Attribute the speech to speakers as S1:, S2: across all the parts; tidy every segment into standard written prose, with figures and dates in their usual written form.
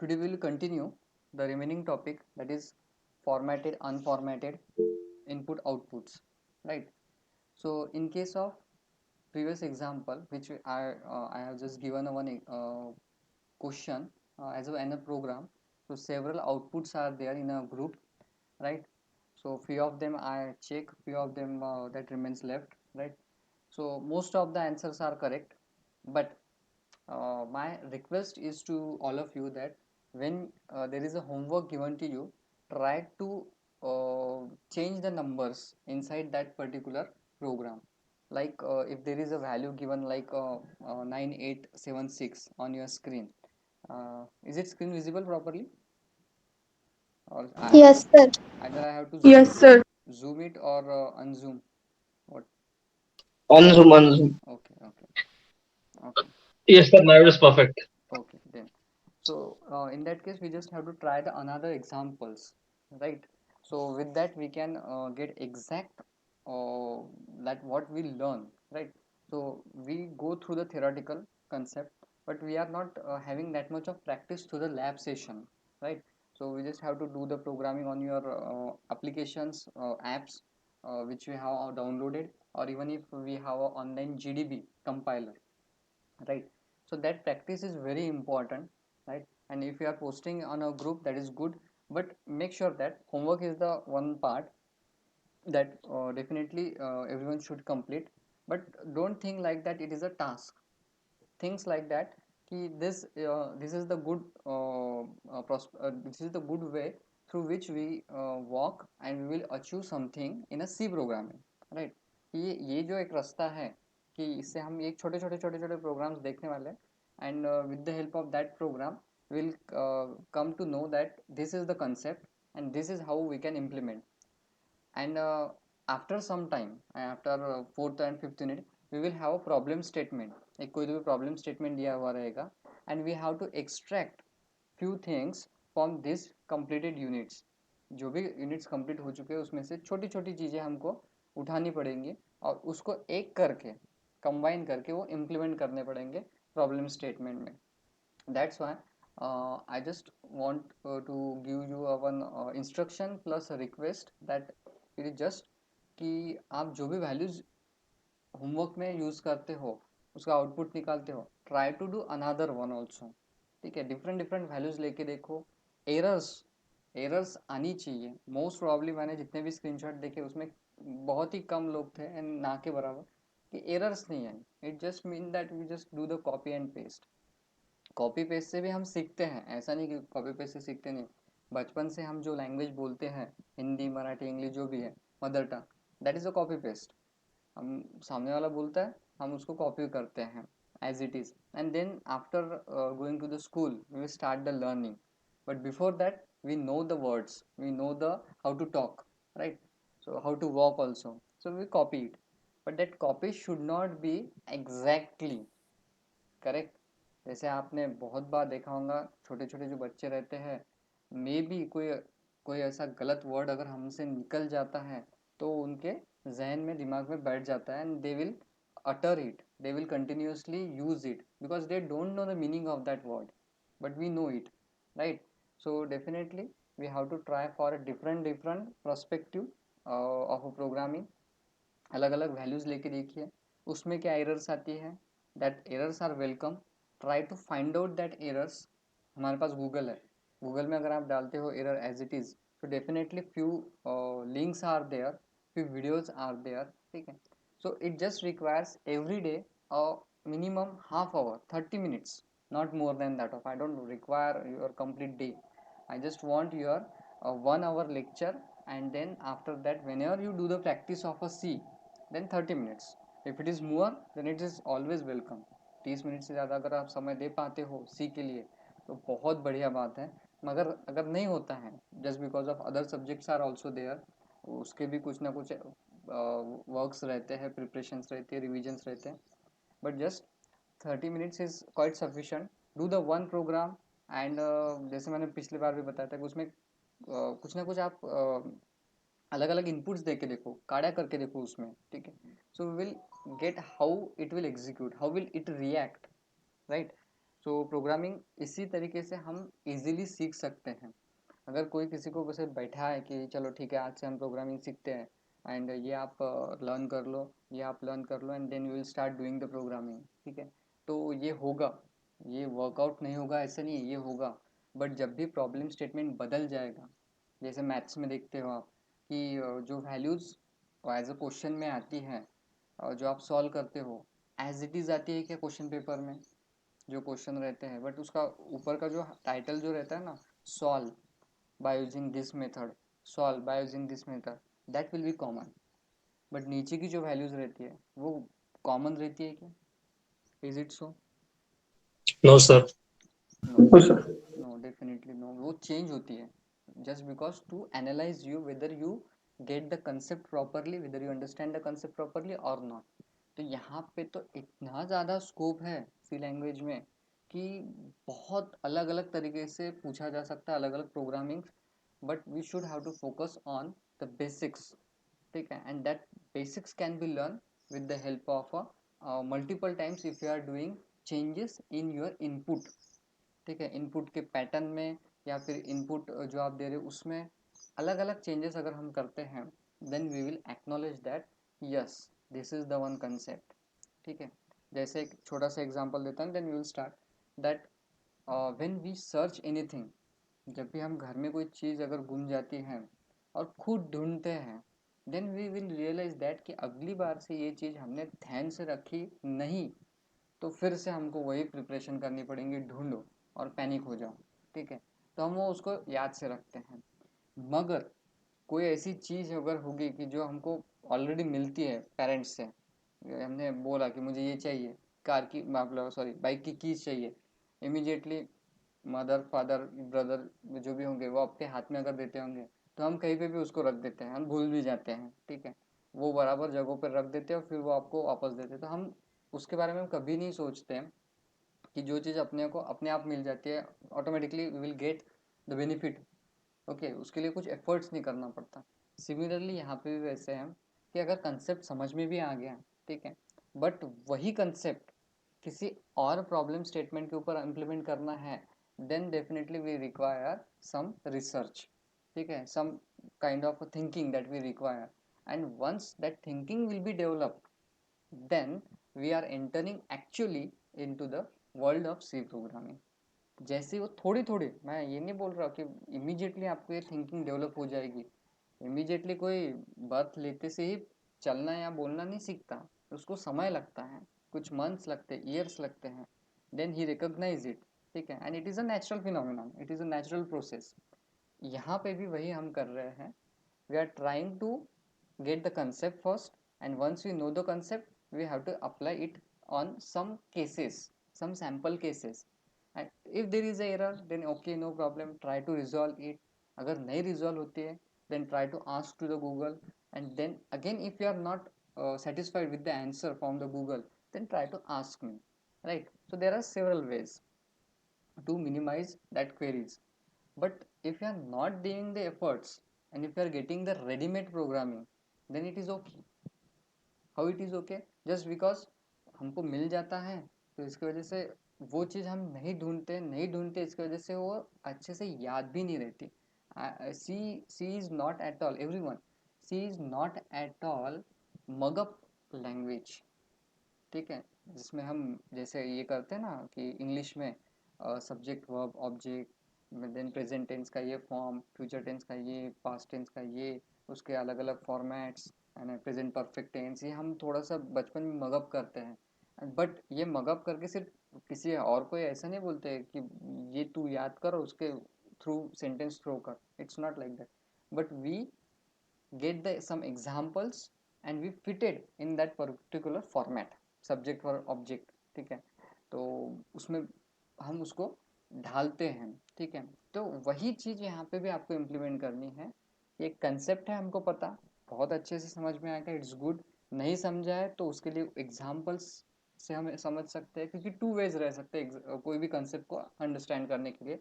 S1: Today we will continue the remaining topic, that is formatted, unformatted input outputs, right? So in case of previous example, which I have just given one question as in a program. So several outputs are there in a group, right? So few of them I check, few of them that remains left, right? So most of the answers are correct, but my request is to all of you that when there is a homework given to you, try to change the numbers inside that particular program. Like if there is a value given like 9876 on your screen, is it screen visible properly, or
S2: Yes, sir.
S1: either I have to
S3: Yes, sir.
S1: zoom it or unzoom? What?
S3: On Zoom, on Zoom.
S1: Okay, okay, okay,
S3: Yes, sir. Now it is perfect.
S1: okay. Then so in that case, we just have to try the another examples, right? So with that, we can get exact uh, that what we learn, right? So we go through the theoretical concept, but we are not having that much of practice to the lab session, right? So we just have to do the programming on your applications, apps, which we have downloaded, or even if we have a online GDB compiler, right? So that practice is very important, right? And if you are posting on a group, that is good, but make sure that homework is the one part that definitely everyone should complete. But don't think like that it is a task. Things like that ki this is the good this is the good way through which we walk and we will achieve something in a C programming, right? ये जो एक रास्ता है कि इससे हम एक छोटे छोटे छोटे छोटे प्रोग्राम्स देखने वाले हैं, and with the help of that program will come to know that this is the concept and this is how we can implement. And after some time, after fourth and fifth unit, we will have a problem statement. एक कोई तो भी problem statement दिया हुआ रहेगा, and we have to extract few things from this completed units. जो भी units complete हो चुके हैं उसमें से छोटी छोटी चीज़ें हमको उठानी पड़ेंगी और उसको एक करके combine करके वो implement करने पड़ेंगे problem statement में. That's why I just want to give you a one instruction plus a request that it is just कि आप जो भी वैल्यूज होमवर्क में यूज़ करते हो उसका आउटपुट निकालते हो, try to do another one also. ठीक है, डिफरेंट डिफरेंट वैल्यूज लेके देखो. एरर्स एरर्स आनी चाहिए. मोस्ट प्रॉब्ली मैंने जितने भी स्क्रीनशॉट देखे उसमें बहुत ही कम लोग थे एंड ना के बराबर कि एरर्स नहीं आई. It just mean that we just do the copy and paste. Copy paste से भी हम सीखते हैं, ऐसा नहीं कि कॉपी पेस्ट से सीखते नहीं. बचपन से हम जो लैंग्वेज बोलते हैं, हिंदी मराठी इंग्लिश जो भी है, mother tongue, that is a copy paste. हम सामने वाला बोलता है, हम उसको कॉपी करते हैं as it is, and then after going to the school we start the learning. But before that we know the words, we know the how to talk, right? So how to walk also, so we copy it. But that copy should not be exactly correct. जैसे आपने बहुत बार देखा होगा, छोटे छोटे जो बच्चे रहते हैं, मे बी कोई कोई ऐसा गलत वर्ड अगर हमसे निकल जाता है तो उनके जहन में दिमाग में बैठ जाता है and they will utter it, they will continuously use it because they don't know the meaning of that word, but we know it, right? So definitely we have to try for a different different perspective of a programming. अलग अलग values लेके देखिए उसमें क्या errors आती है. That errors are welcome. Try to find out that errors. हमारे पास गूगल है, गूगल में अगर आप डालते हो एरर एज इट इज़, तो definitely few links are there, few videos are there. ठीक है. So it just requires every day minimum half hour, 30 minutes, not more than that. Of I don't require your complete day. I just want your 1 hour lecture, and then after that whenever you do the practice of a C, then 30 minutes. If it is more, then it is always welcome. 30 minute से ज़्यादा अगर आप समय दे पाते हो सी के लिए तो बहुत बढ़िया बात है. मगर अगर नहीं होता है, just because of other subjects are also there, उसके भी कुछ ना कुछ वर्क्स रहते हैं, प्रिपरेशंस रहती है, रिविजन्स रहते हैं. But just 30 minutes is quite sufficient. Do the one program. And जैसे मैंने पिछली बार भी बताया था कि उसमें कुछ ना कुछ आप अलग अलग इनपुट्स दे के देखो, काड़ा करके देखो उसमें. ठीक है. So will get how it will execute, how will it react, right? So programming इसी तरीके से हम इजीली सीख सकते हैं। अगर कोई किसी को वैसे बैठा है कि चलो ठीक है आज से हम प्रोग्रामिंग सीखते हैं एंड ये आप लर्न कर लो, ये आप लर्न कर लो and then you will start doing the programming, ठीक है, तो ये होगा, ये वर्कआउट नहीं होगा ऐसा नहीं है, ये होगा। बट जब भी प्रॉब्लम स्टेटमेंट बदल जाएगा, जैसे मैथ्स में देखते हो आप कि जो वैल्यूज़ एज अ क्वेश्चन में आती हैं और जो आप सॉल्व करते हो एज इट इज़ आती है क्या क्वेश्चन पेपर में, जो क्वेश्चन रहते हैं, बट उसका ऊपर का जो टाइटल जो रहता है ना, solve by using this method, solve by using this method, that will be common, but नीचे की जो वैल्यूज रहती है वो कॉमन रहती है क्या? Is it so?
S3: No, sir.
S1: No,
S3: No, sir.
S1: No, definitely no, वो चेंज होती है just because to analyse you whether you get the concept properly, whether you understand the concept properly और नॉट। तो यहाँ पे तो इतना ज़्यादा स्कोप है सी लैंग्वेज में कि बहुत अलग अलग तरीके से पूछा जा सकता है अलग अलग programming, but we should have to focus on the basics, ठीक है, and that basics can be learn with the help of multiple times if you are doing changes in your input, ठीक है, इनपुट के pattern में या फिर input जो आप दे रहे हो उसमें अलग अलग चेंजेस अगर हम करते हैं then we will acknowledge that yes this is the one concept, ठीक है। जैसे एक छोटा सा एग्जांपल देता हूँ then we will start that when we search anything, जब भी हम घर में कोई चीज़ अगर गुम जाती है और खुद ढूंढते हैं then we will realise that कि अगली बार से ये चीज़ हमने ध्यान से रखी नहीं, तो फिर से हमको वही प्रिपरेशन करनी पड़ेगी, ढूंढो और पैनिक हो जाओ, ठीक है, तो हम वो उसको याद से रखते हैं। मगर कोई ऐसी चीज़ अगर होगी कि जो हमको ऑलरेडी मिलती है पेरेंट्स से, हमने बोला कि मुझे ये चाहिए, कार की मतलब सॉरी बाइक की कीज चाहिए, इमीडिएटली मदर फादर ब्रदर जो भी होंगे वो आपके हाथ में अगर देते होंगे तो हम कहीं पे भी उसको रख देते हैं, हम भूल भी जाते हैं, ठीक है, वो बराबर जगहों पर रख देते हैं और फिर वो आपको वापस देते हैं, तो हम उसके बारे में कभी नहीं सोचते हैं कि जो चीज़ अपने को अपने आप मिल जाती है automatically we will get the benefit, okay, उसके लिए कुछ एफर्ट्स नहीं करना पड़ता। सिमिलरली यहाँ पे भी वैसे है कि अगर कंसेप्ट समझ में भी आ गया, ठीक है, बट वही कंसेप्ट किसी और प्रॉब्लम स्टेटमेंट के ऊपर इम्प्लीमेंट करना है then definitely we require some research, ठीक है, some kind of thinking that we require, and once that thinking will be developed then we are entering actually into the world of C programming. जैसे वो थोड़ी थोड़ी, मैं ये नहीं बोल रहा कि इमीडिएटली आपको ये थिंकिंग डेवलप हो जाएगी, इमीडिएटली कोई बर्थ लेते से ही चलना या बोलना नहीं सीखता, उसको समय लगता है, कुछ मंथ्स लगते हैं, ईयर्स लगते हैं, देन ही रिकॉग्नाइज इट, ठीक है, and it is a natural phenomenon, it is a natural process. यहाँ पे भी वही हम कर रहे हैं, we are trying to get the concept first, and once we know the concept we have to apply it on some cases, some sample cases, and if there is a error then okay no problem, try to resolve it, अगर नहीं resolve होती है then try to ask to the Google, and then again if you are not satisfied with the answer from the Google then try to ask me, right? So there are several ways to minimize that queries, but if you are not doing the efforts and if you are getting the ready made programming then it is okay। How it is okay? Just because हमको मिल जाता है तो इसकी वजह से वो चीज़ हम नहीं ढूंढते इसकी वजह से वो अच्छे से याद भी नहीं रहती। C C is not at all every one, C is not at all mug up language, ठीक है, जिसमें हम जैसे ये करते हैं ना कि इंग्लिश में subject verb object, then present tense का ये फॉर्म, फ्यूचर टेंस का ये, पास्ट टेंस का ये, उसके अलग अलग फॉर्मेट्स, है ना, प्रेजेंट परफेक्ट टेंस, ये हम थोड़ा सा बचपन में मगअप करते हैं, बट ये मगअप करके सिर्फ किसी और को ऐसा नहीं बोलते कि ये तू याद कर और उसके थ्रू सेंटेंस थ्रो कर, it's not like that, but we get the some examples and we fitted in that particular format, subject और ऑब्जेक्ट, ठीक है, तो उसमें हम उसको ढालते हैं, ठीक है, तो वही चीज़ यहाँ पे भी आपको इम्प्लीमेंट करनी है। एक कंसेप्ट है हमको पता, बहुत अच्छे से समझ में आएगा, इट्स गुड, नहीं समझा है तो उसके लिए एग्जाम्पल्स से हम समझ सकते हैं, क्योंकि टू वेज रह सकते हैं कोई भी कंसेप्ट को अंडरस्टैंड करने के लिए,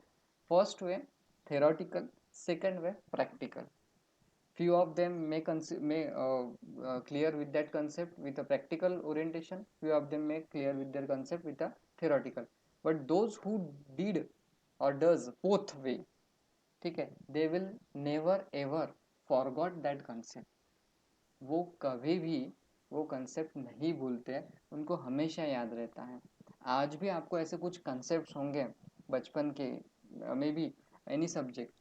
S1: first way theoretical, second way practical, few of them may clear with that concept with a practical orientation, few of them may clear with their concept with a theoretical, but those who did or does both way, ठीक है, they will never ever forgot that concept. वो कभी भी वो concept नहीं भूलते हैं, उनको हमेशा याद रहता है. आज भी आपको ऐसे कुछ कंसेप्ट होंगे बचपन के, may be any subject,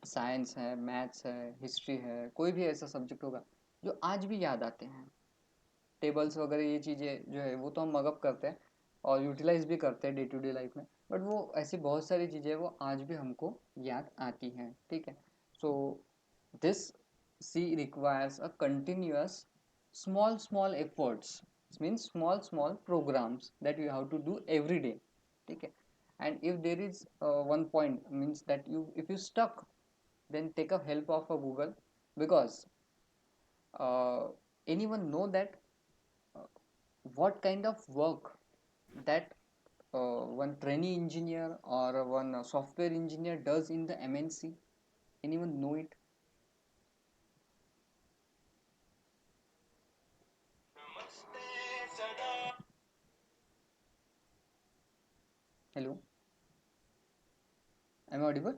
S1: science है, मैथ्स है, हिस्ट्री है, कोई भी ऐसा सब्जेक्ट होगा जो आज भी याद आते हैं. टेबल्स वगैरह ये चीज़ें जो है वो तो हम मगअप करते हैं और यूटिलाइज भी करते हैं डे टू डे लाइफ में, बट वो ऐसी बहुत सारी चीज़ें वो आज भी हमको याद आती हैं. ठीक है. So this C requires a continuous small efforts, means small programs that you have to do every day. ठीक है. And if there is one point means that you, if you stuck, then take a help of a Google, because uh, anyone know that uh, what kind of work that one trainee engineer or one software engineer does in the MNC? Anyone know it? Hello, am I audible?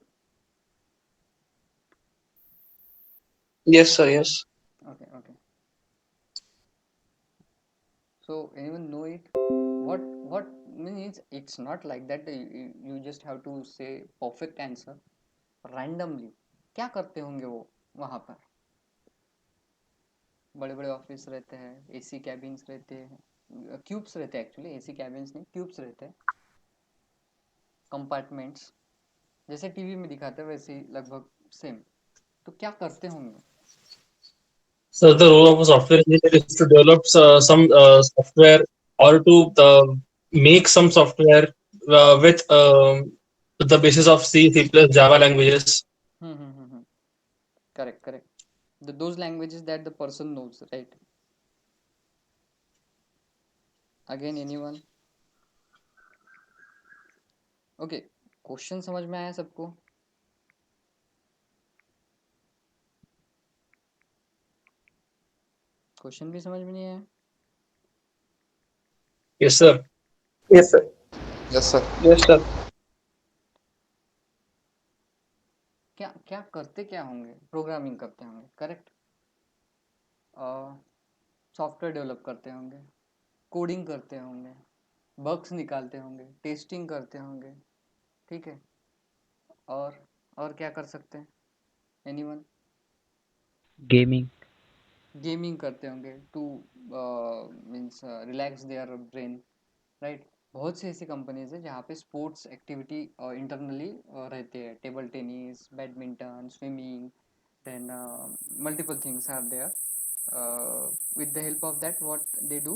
S3: Yes, sir. Yes.
S1: Okay, okay. So anyone know it? What means, it's not like that you just have to say perfect answer randomly. क्या करते होंगे वो वहाँ पर? बड़े बड़े office रहते हैं, एसी कैबिन्स रहते हैं, क्यूब्स रहते हैं, एक्चुअली एसी कैबिन्स नहीं, क्यूब्स रहते हैं, कंपार्टमेंट्स, जैसे टीवी में दिखाते हैं वैसे ही लगभग सेम. तो क्या करते होंगे?
S3: So the role of a software engineer is to develop some software, or to make some software with the basis of C, C plus Java languages.
S1: Correct, correct. Those languages that the person knows, right? Again, anyone? Okay. Question समझ में आया सबको? Question भी समझ में नहीं आया?
S3: Yes, sir.
S2: Yes, sir.
S4: Yes, sir.
S2: Yes, sir.
S1: क्या क्या करते क्या होंगे? प्रोग्रामिंग करते होंगे, करेक्ट. सॉफ्टवेयर डेवलप करते होंगे, कोडिंग करते होंगे, बग्स निकालते होंगे, टेस्टिंग करते होंगे. ठीक है. और क्या कर सकते हैं? एनीवन?
S5: गेमिंग.
S1: गेमिंग करते होंगे two means relax their brain, right. बहुत सी ऐसी कंपनीज है जहाँ पे स्पोर्ट्स एक्टिविटी इंटरनली रहते हैं, table tennis, badminton, swimming, then multiple things are there. With the help of that, what they do,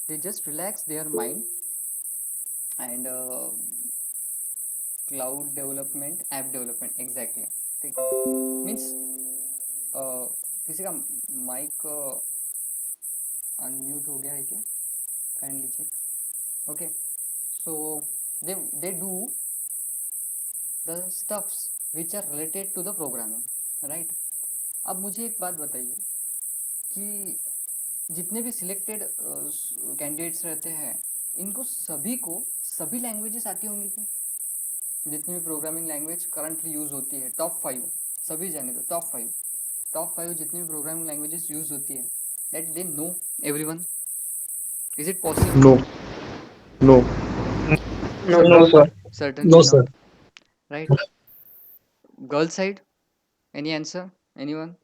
S1: they just relax their mind. And cloud development, app development, exactly. ठीक है. Means किसी का mic unmute हो गया है क्या? Kindly check. Okay. So they do the stuffs which are related to the programming, right. अब मुझे एक बात बताइए कि जितने भी सिलेक्टेड कैंडिडेट्स रहते हैं, इनको सभी को सभी लैंग्वेजेस आती होंगी क्या? जितनी भी प्रोग्रामिंग लैंग्वेज करंटली यूज होती है, टॉप 5, सभी जाने दो, टॉप 5 जितनी भी प्रोग्रामिंग लैंग्वेजेस यूज होती है, that they know everyone. Is it possible?
S4: No. No.
S2: No,
S3: No,
S2: no,
S1: Certainly
S2: sir.
S1: not.
S3: no,
S1: Certainly
S3: sir.
S1: not. Right. Girl side, any answer? Anyone?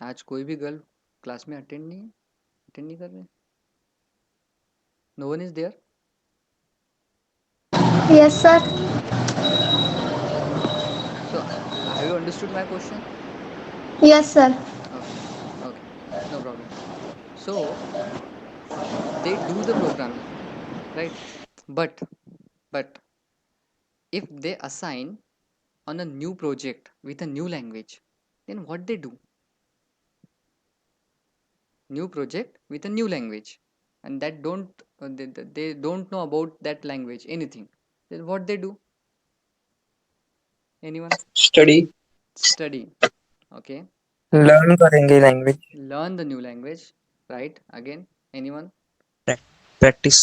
S1: आज कोई भी गर्ल क्लास में attend नहीं कर रहे? No one is there?
S6: Yes, sir.
S1: So have you understood my question?
S6: Yes, sir.
S1: Okay, okay, no problem. So they do the programming, right? But if they assign on a new project with a new language, then what they do? New project with a new language, and that don't they don't know about that language anything. Then what they do? Anyone?
S2: Study.
S1: Study. Okay.
S2: Learn करेंगे language.
S1: Learn the new language, right? Again, anyone?
S2: Practice.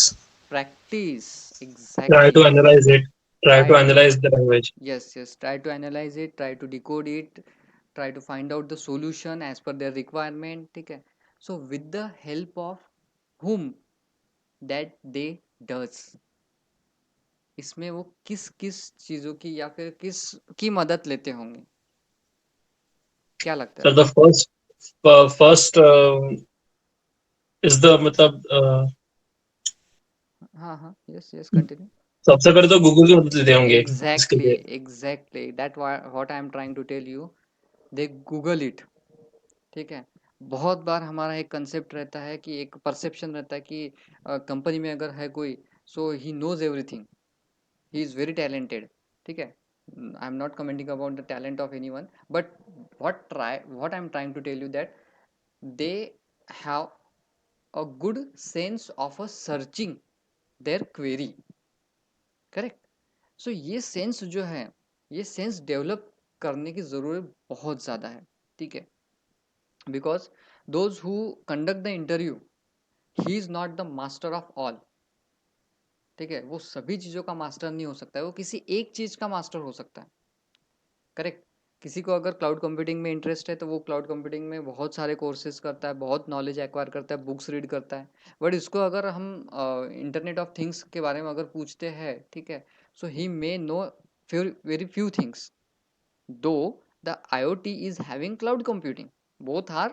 S1: Practice.
S3: Try to
S1: Exactly.
S3: analyze it. Try
S1: Try
S3: to
S1: to,
S3: analyze the language.
S1: yes, yes. Try to analyze it, try to decode it, try to find out the solution as per their requirement. ठीक है? So with the help of whom that they does. इसमें वो किस किस चीजों की या फिर किस की मदद लेते होंगे, क्या लगता है
S3: So the
S1: आपको?
S3: first is the मतलब
S1: हाँ हाँ, यस यस, कंटिन्यू.
S3: सबसे पहले तो गूगल की मदद लेते होंगे इसके
S1: एग्जैक्टली,
S3: लिए.
S1: Exactly that what I am trying to tell you. They google it. ठीक है. बहुत बार हमारा एक कंसेप्ट रहता है कि एक परसेप्शन रहता है कि कंपनी में अगर है कोई, so he knows everything, he is very talented. ठीक है. I am not commenting about the talent of any one, but what I am trying to tell you that they have a good sense of a searching their query. Correct. So ये sense जो है, ये sense develop करने की ज़रूरत बहुत ज़्यादा है. ठीक है. Because those who conduct the interview, he is not the master of all. ठीक है. वो सभी चीज़ों का मास्टर नहीं हो सकता है, वो किसी एक चीज़ का मास्टर हो सकता है. करेक्ट. किसी को अगर क्लाउड कंप्यूटिंग में इंटरेस्ट है तो वो क्लाउड कंप्यूटिंग में बहुत सारे कोर्सेज करता है, बहुत नॉलेज एक्वायर करता है, बुक्स रीड करता है. बट इसको अगर हम इंटरनेट ऑफ थिंग्स के बारे में अगर पूछते हैं, ठीक है, सो ही मे नो वेरी फ्यू थिंग्स. दो the IoT is having cloud computing, both are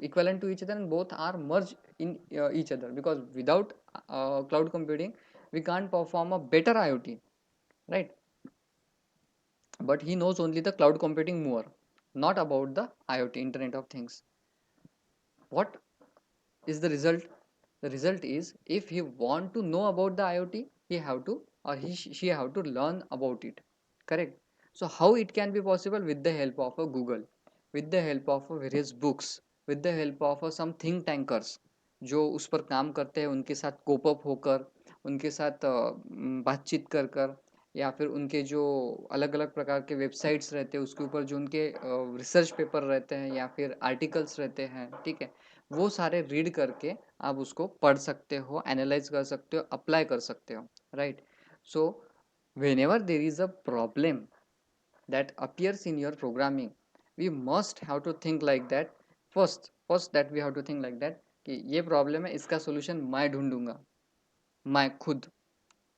S1: equivalent to each other and both are merged in each other, because without cloud computing we can't perform a better IoT, right? But he knows only the cloud computing more, not about the IoT, Internet of Things. What is the result? The result is, if he want to know about the IoT, he have to, or she have to learn about it. Correct. So how it can be possible? With the help of a Google, with the help of various books, with the help of some think tankers जो उस पर काम करते हैं, उनके साथ cope up होकर, उनके साथ बातचीत कर कर, या फिर उनके जो अलग अलग प्रकार के वेबसाइट्स रहते हैं उसके ऊपर जो उनके रिसर्च पेपर रहते हैं या फिर आर्टिकल्स रहते हैं, ठीक है, वो सारे रीड करके आप उसको पढ़ सकते हो, एनालाइज कर सकते हो, अप्लाई कर सकते हो, right. So whenever there is a problem that appears in your programming, we must have to think like that. First that we have to think like that कि ये प्रॉब्लम है, इसका सोल्यूशन मैं ढूंढूंगा, मैं खुद.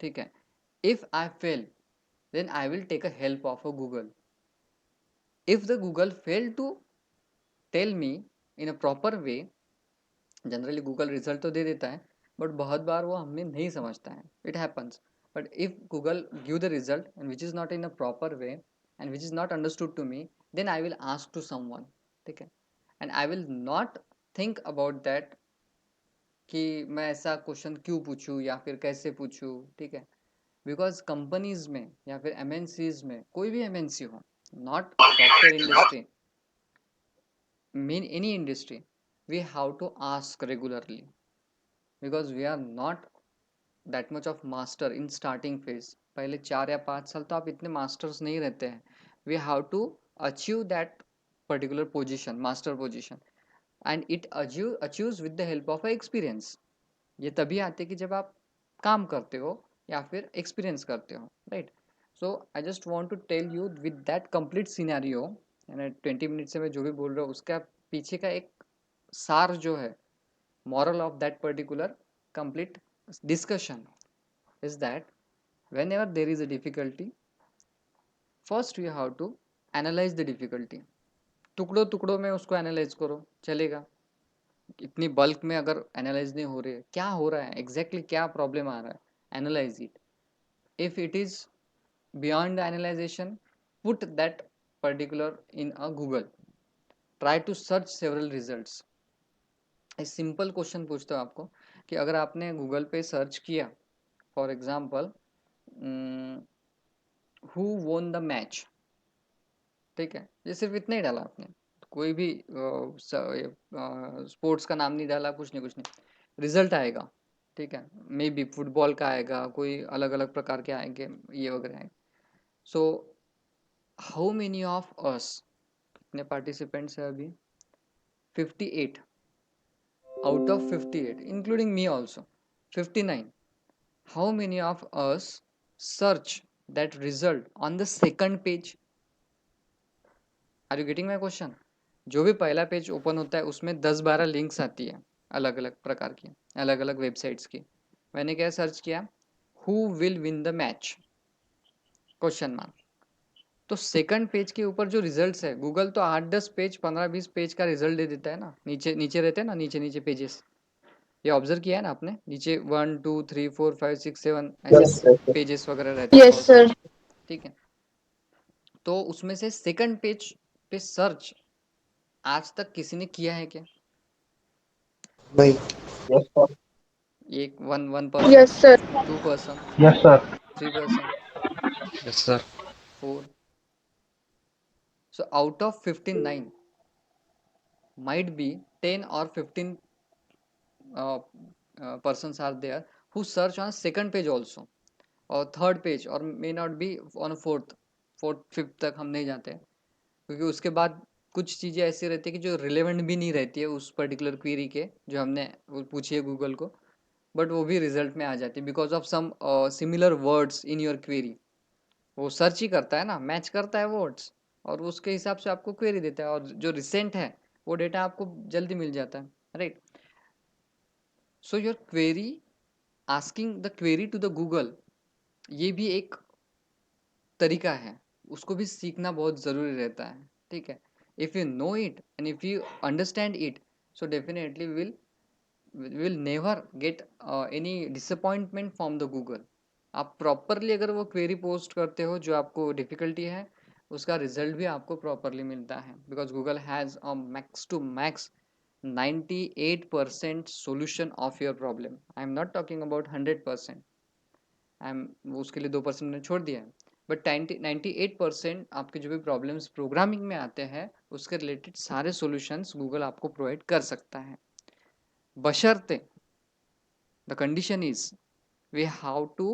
S1: ठीक है. If I fail, then I will take a help of a Google. If the Google fail to tell me in a proper way, generally Google result तो दे देता है, बट बहुत बार वो हमें नहीं समझता है, it happens. But if Google give the result and which is not in a proper way and which is not understood to me, then I will ask to someone. ठीक है. And I will not think about that कि मैं ऐसा question क्यों पूछूं या फिर कैसे पूछूं. ठीक है. बिकॉज कंपनीज में या फिर MNCs में, कोई भी MNC हो, not software industry, mean any industry, we have to ask regularly, because we are not that much of master in starting phase. पहले 4 या 5 साल तो आप इतने मास्टर्स नहीं रहते हैं. we have to achieve that particular position, master position, and it achieves with the help of a experience. ये तभी आते कि जब आप काम करते हो या फिर एक्सपीरियंस करते हो, right. So I just want to tell you with that complete scenario, यानी 20 मिनट से मैं जो भी बोल रहा हूँ उसका पीछे का एक सार जो है, moral of that particular complete discussion is that whenever there is a difficulty, first you have to analyze the difficulty. टुकड़ों टुकड़ों में उसको एनालाइज करो, चलेगा. इतनी बल्क में अगर एनालाइज नहीं हो रही है, क्या हो रहा है एग्जैक्टली, क्या प्रॉब्लम आ रहा है, analyse it. If it is beyond the analysation, put that particular in a Google, try to search several results. एक सिंपल क्वेश्चन पूछता हूँ आपको कि अगर आपने गूगल पे सर्च किया, for example, who won the match, ठीक है, ये सिर्फ इतना ही डाला आपने, कोई भी स्पोर्ट्स का नाम नहीं डाला, कुछ नहीं, रिजल्ट आएगा. ठीक है. मे बी फुटबॉल का आएगा, कोई अलग अलग प्रकार के आएंगे, ये वगैरह आएंगे. So how many of us कितने पार्टिसिपेंट्स है अभी? 58 out of 58, including me also. 59. How many of us search that result on the second page? Are you getting my question? जो भी पहला पेज ओपन होता है उसमें 10-12 लिंक्स आती है अलग अलग प्रकार की, अलग अलग वेबसाइट्स की. मैंने क्या सर्च किया? Who will win the match? Question mark. तो सेकंड पेज के ऊपर जो रिजल्ट्स है, गूगल तो 8-10 पेज 15-20 पेज का रिजल्ट दे देता है ना. नीचे नीचे रहते हैं ना, नीचे नीचे पेजेस. ये ऑब्जर्व किया है ना आपने? नीचे 1 2 3 4 5 6 7 ऐसे
S3: Yes, yes, yes.
S1: पेजेस वगैरह रहते हैं.
S6: Yes, sir.
S1: ठीक है. तो उसमें से सेकंड पेज पे सर्च आज तक किसी ने किया है क्या?
S4: नहीं.
S3: Yes, sir.
S1: एक one person,
S6: Yes, sir.
S1: 2 person,
S5: Yes, sir.
S1: 3 person,
S2: Yes, sir.
S1: 4. So out of 59, might be 10 or 15 persons are there who search on second page also, और थर्ड पेज, और may not be on fourth fifth तक हम नहीं जाते हैं, क्योंकि उसके बाद कुछ चीज़ें ऐसी रहती है कि जो रिलेवेंट भी नहीं रहती है उस पर्टिकुलर क्वेरी के, जो हमने वो पूछी है गूगल को, बट वो भी रिजल्ट में आ जाती है because of some similar words in your query. वो सर्च ही करता है ना, मैच करता है वर्ड्स, और उसके हिसाब से आपको क्वेरी देता है, और जो रिसेंट है वो डेटा आपको जल्दी मिल जाता है, right. So your query, asking the query to the Google, ये भी एक तरीका है, उसको भी सीखना बहुत ज़रूरी रहता है. ठीक है. If you know it and if you understand it, so definitely will never get any disappointment from the Google. आप प्रॉपरली अगर वो क्वेरी पोस्ट करते हो जो आपको डिफ़िकल्टी है, उसका रिजल्ट भी आपको प्रॉपरली मिलता है, because Google has a max to max 98% solution of your problem. I am not talking about 100%. I am उसके लिए 2% मैंने छोड़ दिया है, बट 98% आपके जो भी प्रॉब्लम्स प्रोग्रामिंग में आते हैं उसके रिलेटेड सारे सॉल्यूशंस गूगल आपको प्रोवाइड कर सकता है, बशर्ते the condition is we have to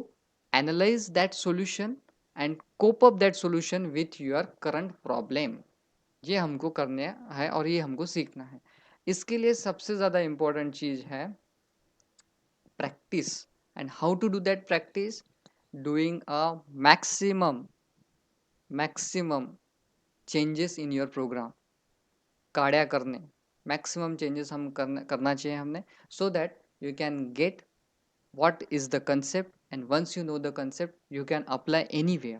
S1: analyse that solution and cope up that solution with your current problem. ये हमको करना है और ये हमको सीखना है. इसके लिए सबसे ज़्यादा इम्पोर्टेंट चीज़ है practice. And how to do that practice? Doing a maximum changes in your program. काढ़ा करने, maximum changes हम करना चाहिए हमने, so that you can get what is the concept, and once you know the concept you can apply anywhere.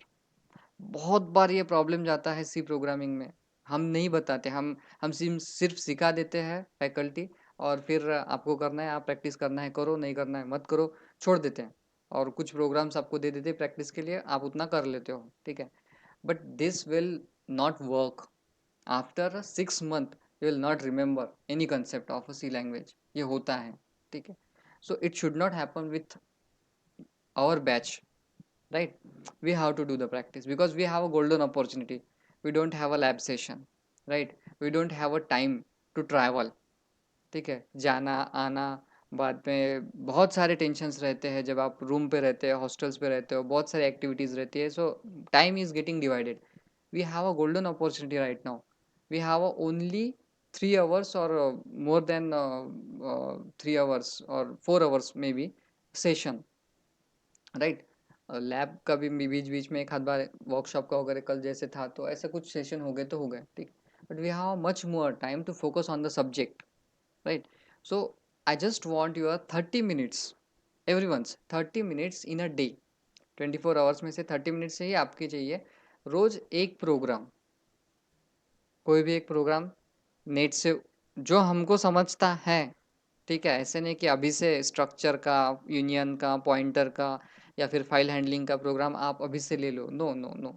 S1: बहुत बार ये problem जाता है सी प्रोग्रामिंग में, हम नहीं बताते, हम सिर्फ सिखा देते हैं फैकल्टी, और फिर आपको करना है, आप प्रैक्टिस करना है करो, नहीं करना है मत करो, छोड़ देते हैं, और कुछ प्रोग्राम्स आपको दे देते हैं प्रैक्टिस के लिए, आप उतना कर लेते हो. ठीक है. But this will not work. After 6 month you will not remember any concept of a C language. ये होता है. ठीक है. So it should not happen with our batch, right? We have to do the practice because we have a golden opportunity. We don't have a lab session, right? We don't have a time to travel. ठीक है. जाना आना, बाद में बहुत सारे tensions रहते हैं जब आप रूम पे रहते हो, हॉस्टल्स पे रहते हो, बहुत सारी एक्टिविटीज़ रहती है, so time is getting divided. We have a golden opportunity right now. We have only 3 hours or more than 3 hours or 4 hours maybe session, right. Lab का भी बीच बीच में एक आध बार वर्कशॉप का वगैरह कल जैसे था, तो ऐसा कुछ सेशन हो गए तो हो गए. ठीक. But we have much more time to focus on the subject, right. So I just want your 30 minutes, every once 30 minutes in a day. 24 hours में से 30 minutes से ही आपके चाहिए रोज एक प्रोग्राम, कोई भी एक प्रोग्राम नेट से जो हमको समझता है. ठीक है. ऐसे नहीं कि अभी से स्ट्रक्चर का, यूनियन का, पॉइंटर का, या फिर फाइल हैंडलिंग का प्रोग्राम आप अभी से ले लो. No no no.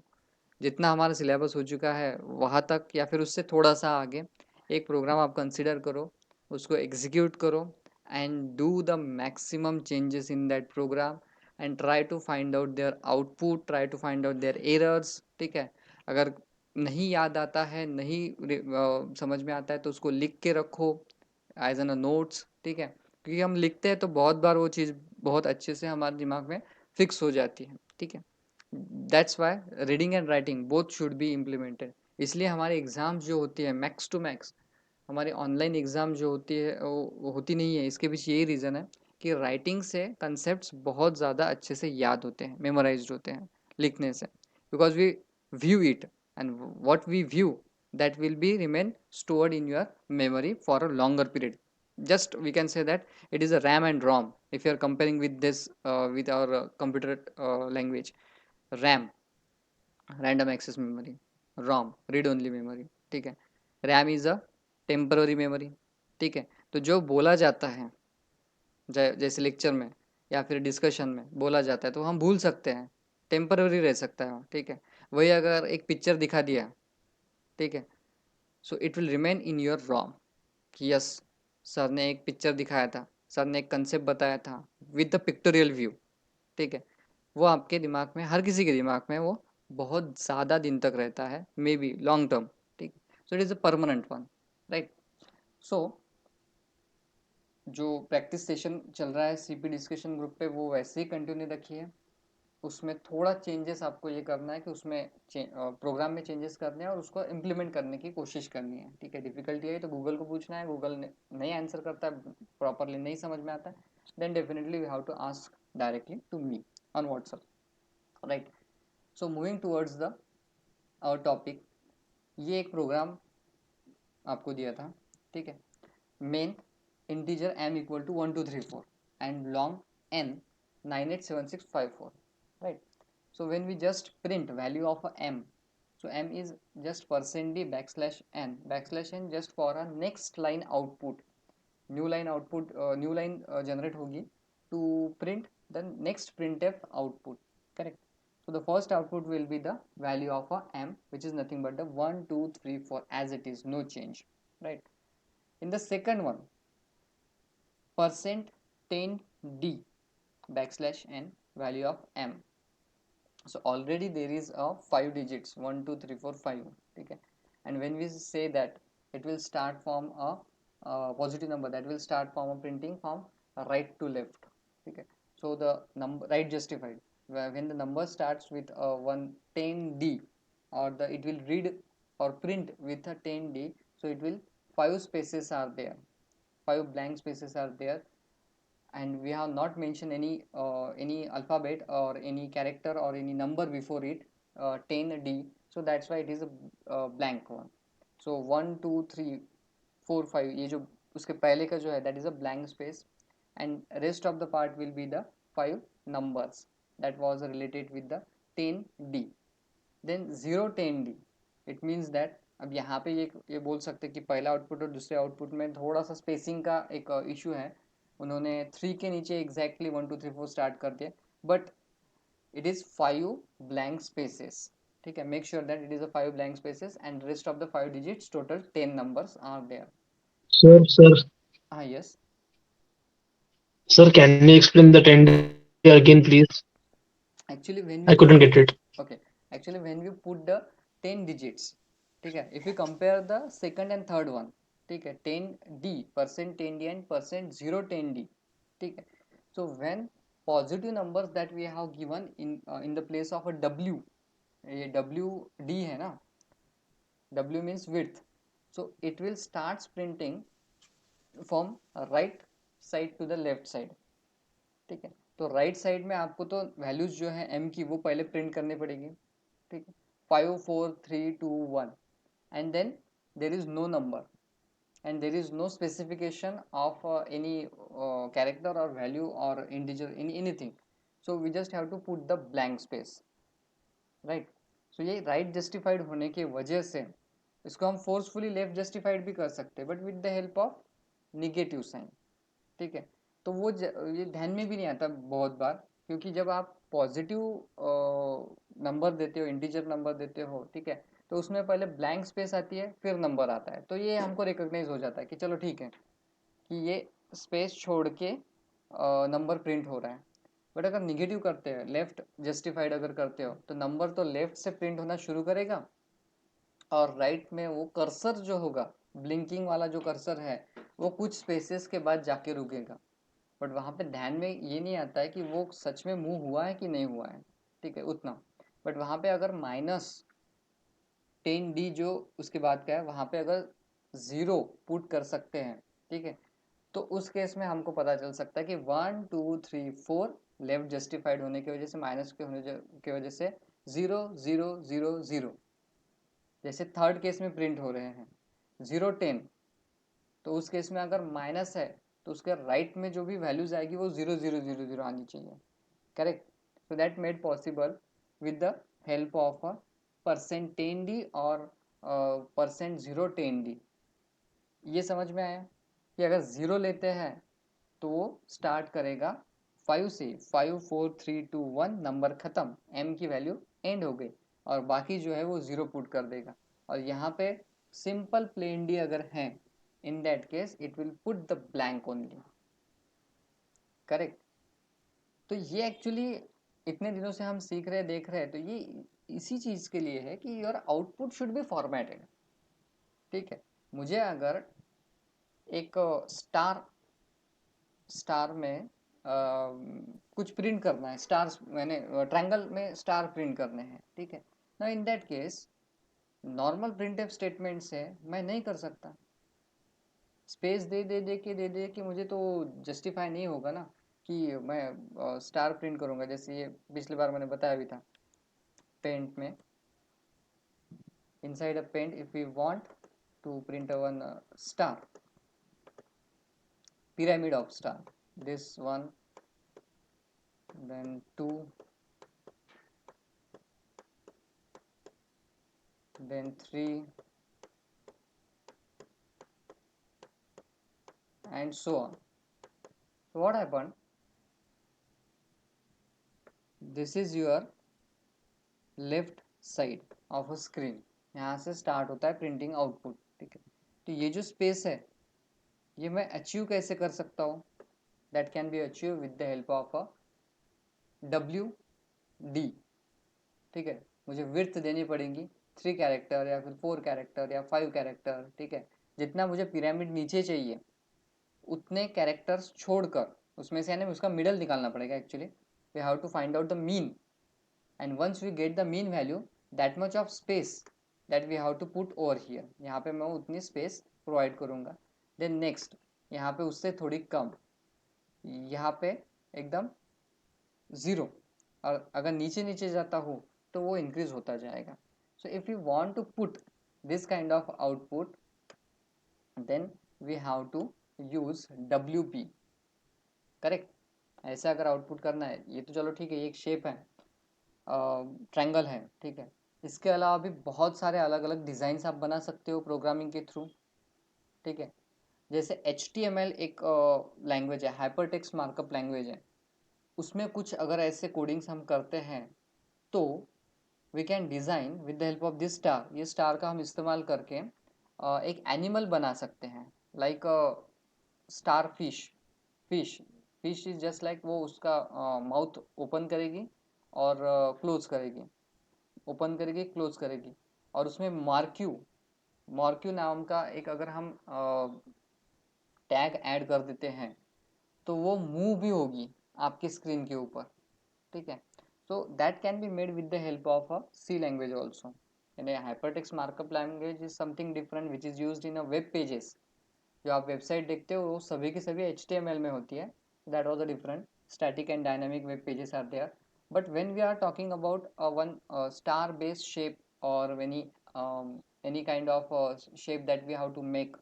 S1: जितना हमारा सिलेबस हो चुका है वहाँ तक या फिर उससे थोड़ा सा आगे एक प्रोग्राम आप कंसिडर करो, उसको एग्जीक्यूट करो, and do the maximum changes in that program, and try to find out their output, try to find out their errors. ठीक है. अगर नहीं याद आता है, नहीं समझ में आता है, तो उसको लिख के रखो एज एन अ नोट्स. ठीक है. क्योंकि हम लिखते हैं तो बहुत बार वो चीज़ बहुत अच्छे से हमारे दिमाग में फिक्स हो जाती है. ठीक है. That's why reading and writing both should be implemented. इसलिए हमारे एग्ज़ाम्स जो होती है मैक्स टू मैक्स, हमारी ऑनलाइन एग्ज़ाम जो होती है वो होती नहीं है। इसके पीछे यही रीज़न है कि राइटिंग से कंसेप्ट्स बहुत ज़्यादा अच्छे से याद होते हैं, मेमोराइज्ड होते हैं लिखने से, because we view it and what we view that will be remain stored in your memory for a longer period. Just we can say that it is a RAM and ROM if you are comparing with this with our computer language. RAM, random access memory, ROM, read only memory, ठीक है। RAM is a temporary memory, ठीक है। तो जो बोला जाता है जैसे लेक्चर में या फिर डिस्कशन में बोला जाता है तो हम भूल सकते हैं, टेम्पररी रह सकता है, ठीक है। वही अगर एक पिक्चर दिखा दिया, ठीक है, so it will remain in your ROM कि यस सर ने एक पिक्चर दिखाया था, सर ने एक कंसेप्ट बताया था विद द पिक्टोरियल व्यू, ठीक है। वो आपके दिमाग में, हर किसी के दिमाग में वो बहुत ज़्यादा दिन तक रहता है, मे बी लॉन्ग टर्म, ठीक। So it is a permanent one, right. So जो प्रैक्टिस सेशन चल रहा है सीपी डिस्कशन ग्रुप पे वो वैसे ही कंटिन्यू रखिए। उसमें थोड़ा चेंजेस आपको ये करना है कि उसमें प्रोग्राम में चेंजेस करने हैं और उसको इम्प्लीमेंट करने की कोशिश करनी है, ठीक है। डिफिकल्टी आई तो गूगल को पूछना है, गूगल नहीं आंसर करता है प्रॉपरली, नहीं समझ में आता है, then definitely we have to ask directly to me on WhatsApp, right. So moving towards the our topic, ये एक प्रोग्राम आपको दिया था, ठीक है। Main integer m equal to 1 2 3 4 and long n 987654, right? So when we just print value of a m, so m is just percent d backslash n just for a next line output, new line output, new line generate होगी to print the next printf output, correct? So the first output will be the value of a m, which is nothing but the 1 2 3 4 as it is, no change, right? In the second one, percent 10d backslash n value of m. So already there is a 5 digits 1 2 3 4 5, okay. And when we say that it will start from a positive number, that will start from a printing from right to left, okay. So the number right justified, when the number starts with a 110d, or the it will read or print with a 10d, so it will 5 spaces are there, 5 blank spaces are there, and we have not mentioned any alphabet or any character or any number before it, 10d, so that's why it is a blank one. So 1 2 3 4 5, ये जो उसके पहले का जो है that is a blank space, and rest of the part will be the 5 numbers that was related with the 10d. then 0 10d, it means that अब यहाँ पे ये बोल सकते हैं कि पहला आउटपुट और दूसरे आउटपुट में थोड़ा सा स्पेसिंग का एक इशू है, उन्होंने 3 के नीचे एग्जैक्टली 1 2 3 4 स्टार्ट कर दिया, but it is 5 blank spaces, ठीक है। Make sure that it is a 5 blank spaces and rest of the 5 digits total 10 numbers are there.
S3: Sir,
S1: हाँ yes,
S3: sir, can you explain the 10 again, please?
S1: Actually when we
S3: I couldn't get it.
S1: okay, actually when we put the 10 digits, ठीक है, if you compare the second and third one, ठीक है, 10d percent 10d and percent 0 10d, ठीक है। so when positive numbers that we have given in the place of a w, ये w d है ना, w means width, so it will start printing from right side to the left side, ठीक है। तो right side में आपको तो values जो है m की वो पहले प्रिंट करनी पड़ेगी, ठीक है। 5 4 3 2 1 and then there is no number and there is no specification of any character or value or integer in anything, so we just have to put the blank space, right? so ये right justified होने की वजह से इसको हम forcefully left justified भी कर सकते हैं, but with the help of negative sign, ठीक है। तो वो ये ध्यान में भी नहीं आता बहुत बार, क्योंकि जब आप पॉजिटिव नंबर देते हो, इंटीजर नंबर देते हो, ठीक है, तो उसमें पहले ब्लैंक स्पेस आती है फिर नंबर आता है, तो ये हमको रिकॉग्नाइज हो जाता है कि चलो ठीक है कि ये स्पेस छोड़ के नंबर प्रिंट हो रहा है। बट अगर निगेटिव करते हैं, लेफ्ट जस्टिफाइड अगर करते हो, तो नंबर तो लेफ्ट से प्रिंट होना शुरू करेगा और राइट में वो कर्सर जो होगा, ब्लिंकिंग वाला जो कर्सर है, वो कुछ स्पेसेस के बाद जाके रुकेगा, बट वहाँ पे ध्यान में ये नहीं आता है कि वो सच में मूव हुआ है कि नहीं हुआ है, ठीक है, उतना। बट वहाँ पे अगर माइनस 10D जो उसके बाद का है वहाँ पे अगर 0 पुट कर सकते हैं, ठीक है, तो उस केस में हमको पता चल सकता है कि 1 2 3 4 लेफ्ट जस्टिफाइड होने की वजह से, माइनस के होने की वजह से 0 0 0 0, जैसे थर्ड केस में प्रिंट हो रहे हैं 0 10, तो उस केस में अगर माइनस है तो उसके राइट में जो भी वैल्यूज आएगी वो 0 0 0 0 आनी चाहिए, correct. So that made possible with the help of a %10D और %010D. ये समझ में आया कि अगर 0 लेते हैं तो वो स्टार्ट करेगा 5 से, 5 4 3 2 1 नंबर खत्म, m की वैल्यू एंड हो गई, और बाकी जो है वो 0 पुट कर देगा. और यहाँ पे सिंपल प्लेन डी अगर है, in that case it will put the blank only, correct. तो ये एक्चुअली इतने दिनों से हम सीख रहे देख रहे हैं, तो ये इसी चीज के लिए है कि your output should be formatted, ठीक है. मुझे अगर एक स्टार में कुछ प्रिंट करना है, स्टार्स मैंने ट्रायंगल में स्टार प्रिंट करने हैं, ठीक है. ना इन that case normal printf statement से मैं नहीं कर सकता, स्पेस दे के मुझे तो जस्टिफाई नहीं होगा ना कि मैं स्टार प्रिंट करूंगा. जैसे ये पिछली बार मैंने बताया भी था, पेंट में, inside a paint if we want to print a one star, pyramid of star, this one, then two, then three, and so on. So what happened, this is your left side of a screen, यहाँ से start होता है printing output, ठीक है. तो ये जो space है ये मैं अचीव कैसे कर सकता हूँ, that can be achieve with the help of a WD, ठीक है. मुझे विड्थ देनी पड़ेगी 3 कैरेक्टर या फिर 4 कैरेक्टर या 5 कैरेक्टर, ठीक है. जितना मुझे पिरामिड नीचे चाहिए उतने कैरेक्टर्स छोड़कर उसमें से, यानी उसका मिडल निकालना पड़ेगा actually. We have to find out the mean, and once we get the mean value, that much of space that we have to put over here, यहाँ पे मैं उतनी स्पेस प्रोवाइड करूँगा. देन नेक्स्ट यहाँ पे उससे थोड़ी कम, यहाँ पे एकदम 0, और अगर नीचे नीचे जाता हो तो वो इंक्रीज होता जाएगा. So if you want to put this kind of output, then we have to use WP, correct. ऐसे अगर आउटपुट करना है, ये तो चलो ठीक है, ये एक शेप है, ट्रायंगल है, ठीक है. इसके अलावा भी बहुत सारे अलग अलग डिज़ाइंस आप बना सकते हो प्रोग्रामिंग के थ्रू, ठीक है. जैसे HTML एक लैंग्वेज है, हाइपर टेक्स्ट मार्कअप लैंग्वेज है, उसमें कुछ अगर ऐसे कोडिंग्स हम करते हैं तो we can design with the help of this star, ये स्टार का हम इस्तेमाल करके एक एनिमल बना सकते हैं, like star fish. Fish fish is just like, वो उसका माउथ ओपन करेगी और क्लोज करेगी, ओपन करेगी क्लोज करेगी, और उसमें मार्क्यू मार्क्यू नाम का एक अगर हम टैग ऐड कर देते हैं तो वो मूव भी होगी आपके स्क्रीन के ऊपर, ठीक है. So that can be made with the help of a C language also. And hypertext markup language is something different which is used in a web pages. जो आप वेबसाइट देखते हो वो सभी की सभी HTML में होती है. That was a different, static and dynamic web pages are there. But when we are talking about one star based shape और any kind of shape that we have to make,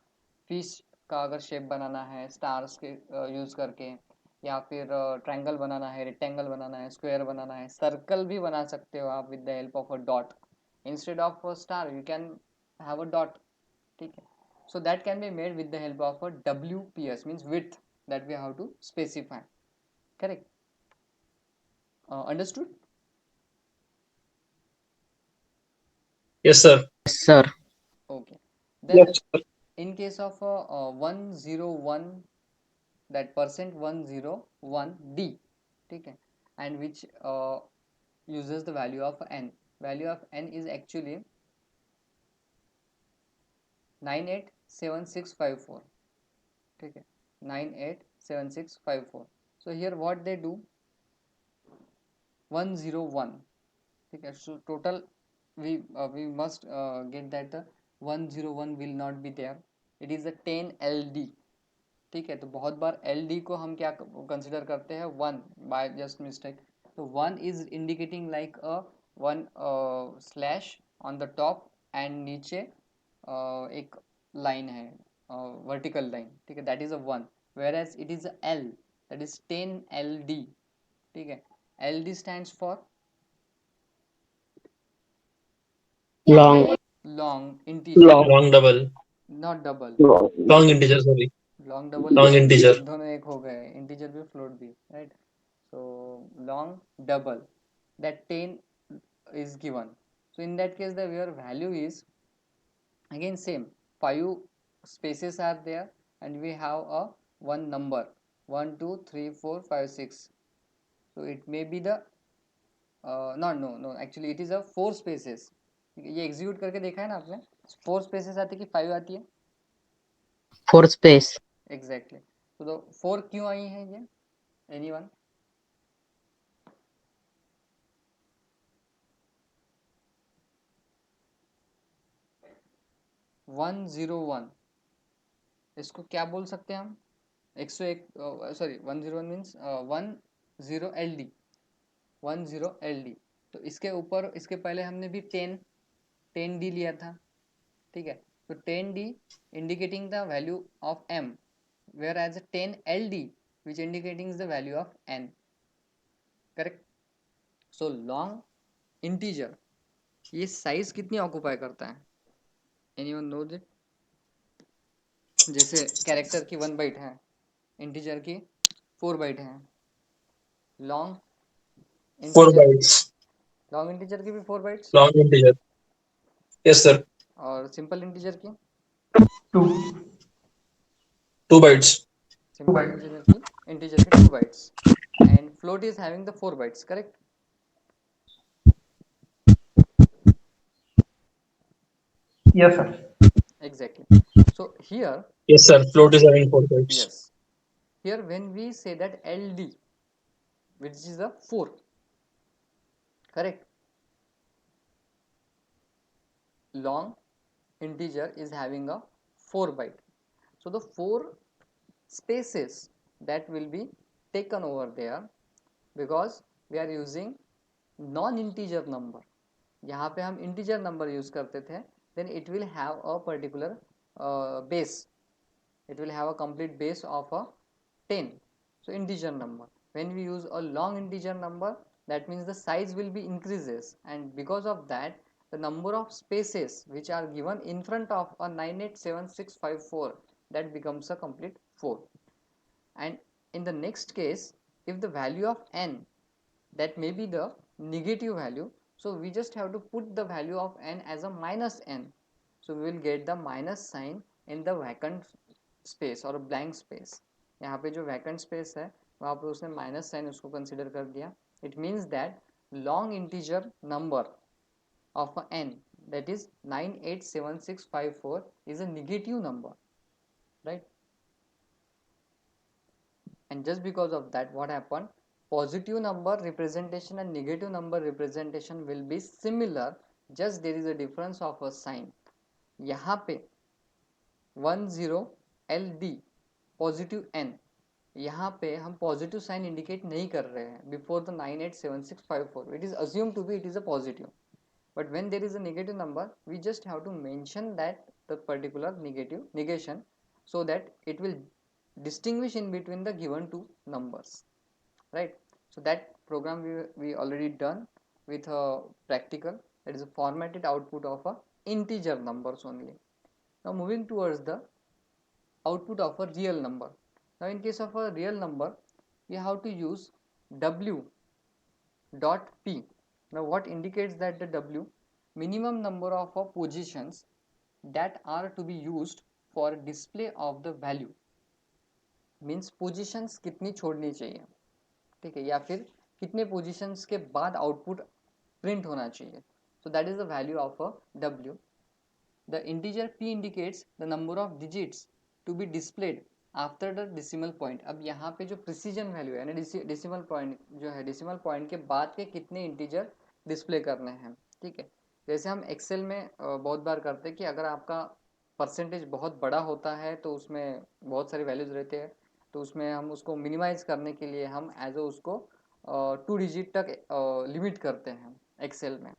S1: fish का अगर shape बनाना है stars के use करके, या फिर triangle बनाना है, rectangle बनाना है, स्क्वायर बनाना है, सर्कल भी बना सकते हो आप with the help of a dot. Instead of star you can have a dot, ठीक है. So that can be made with the help of a WPS, means width that we have to specify, correct. Understood?
S3: Yes, sir.
S5: Yes, sir.
S1: Okay. Then
S3: Yes, sir.
S1: in case of 101, that %101D, okay, and which uses the value of n. Value of n is actually 987654, okay, 987654. So here what they do, 101, ठीक है. So total we must get that the 101 will not be there. It is a 10 LD. ठीक है, तो बहुत बार LD को हम क्या consider करते हैं 1 बाय जस्ट मिस्टेक. तो 1 is indicating like a 1 slash on the top and नीचे एक लाइन है वर्टिकल लाइन. ठीक है, that is a 1. Whereas it is a L, that is 10 LD. ठीक है, LD stands for
S4: Long.
S1: Long integer.
S3: Long double.
S1: Not double.
S4: Long.
S3: Long integer, sorry.
S1: Long double
S3: Long integer.
S1: दोनों एक हो गए, integer भी float भी, right. So long double, that 10 is given. So in that case the your value is again same, 5 spaces are there and we have a one number 1 2 3 4 5 6. So it may be the no actually it is a 4 spaces. ये execute करके देखा है ना आपने, 4 spaces आती है कि 5 आती है?
S5: 4 space.
S1: एग्जैक्टली. तो 4 क्यों आई है ये, एनीवन? वन जीरो वन, इसको क्या बोल सकते हैं हम? 101 सॉरी 101 मीन्स 10 LD, 10 LD. तो इसके ऊपर इसके पहले हमने भी 10D लिया था. ठीक है, तो 10D indicating the value of M, whereas 10LD which indicating the value of N. Correct. So long integer ये साइज कितनी ऑक्यूपाई करता है, एनीवन नोज इट? जैसे कैरेक्टर की 1 बाइट है, इंटीजर की 4 बाइट है. Long
S3: 4
S1: integer,
S3: bytes.
S1: Long integer की भी 4 bytes
S3: Long integer. Yes, sir.
S1: और सिंपल इंटीजर की
S3: 2 bytes.
S1: सिंपल इंटीजर की 2 bytes and float is having the 4 bytes. Correct.
S7: Yes, sir.
S1: Exactly. So here,
S3: Yes, sir. Float is having 4 bytes.
S1: yes, here when we say that LD which is a 4, correct, long integer is having a 4 byte. So the 4 spaces that will be taken over there because we are using non integer number. यहाँ पे हम integer number use करते थे, then it will have a particular base, it will have a complete base of a 10. So integer number, when we use a long integer number, that means the size will be increases, and because of that the number of spaces which are given in front of a 987654, that becomes a complete 4. And in the next case, if the value of N, that may be the negative value, so we just have to put the value of N as a minus N. So we will get the minus sign in the vacant space or blank space. यहाँ पे जो vacant space है वहाँ पे उसने minus sign उसको consider कर दिया. It means that long integer number of a N, that is 987654, is a negative number, right? And just because of that, what happened, positive number representation and negative number representation will be similar, just there is a difference of a sign. यहाँ पे 10LD positive N, यहाँ पे हम positive sign indicate नहीं कर रहे हैं before the 987654. It is assume to be it is a positive, but when there is a negative number we just have to mention that the particular negative negation so that it will distinguish in between the given two numbers, right? So that program we already done with a practical, that is a formatted output of a integer numbers only. Now moving towards the output of a real number. Now in case of a real number we have to use w dot p. Now what indicates that the w, minimum number of positions that are to be used for display of the value, means positions कितनी छोड़नी चाहिए, ठीक है, या फिर कितने positions के बाद आउटपुट प्रिंट होना चाहिए. So that is the value of a w. The integer p indicates the number of digits to be displayed after the decimal point. अब यहाँ पे जो प्रिसीजन वैल्यू है ना, डेसिमल पॉइंट जो है, डेसिमल पॉइंट के बाद के कितने इंटीजर डिस्प्ले करने हैं, ठीक है. जैसे हम एक्सेल में बहुत बार करते हैं कि अगर आपका परसेंटेज बहुत बड़ा होता है तो उसमें बहुत सारे वैल्यूज रहते हैं, तो उसमें हम उसको मिनिमाइज करने के लिए हम एज ओ उसको 2 डिजिट तक लिमिट करते हैं एक्सेल में,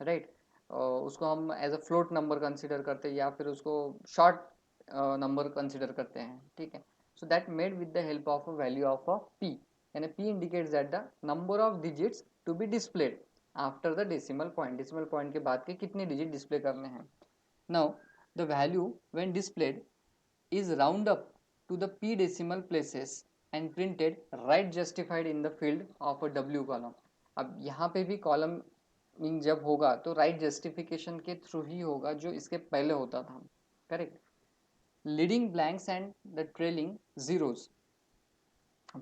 S1: राइट। उसको हम as a float number consider करते हैं या फिर उसको शॉर्ट नंबर कंसिडर करते हैं, ठीक है। So that made with the help of a value of a P, यानी P indicates that the number of digits to be displayed after the decimal point के बाद के कितने डिजिट डिस्प्ले करने हैं। Now the value when displayed is round up to the p decimal places and printed right justified in the field of a w column। अब यहाँ पे भी कॉलमिंग जब होगा तो राइट जस्टिफिकेशन के थ्रू ही होगा जो इसके पहले होता था, correct. Leading blanks and the trailing zeros,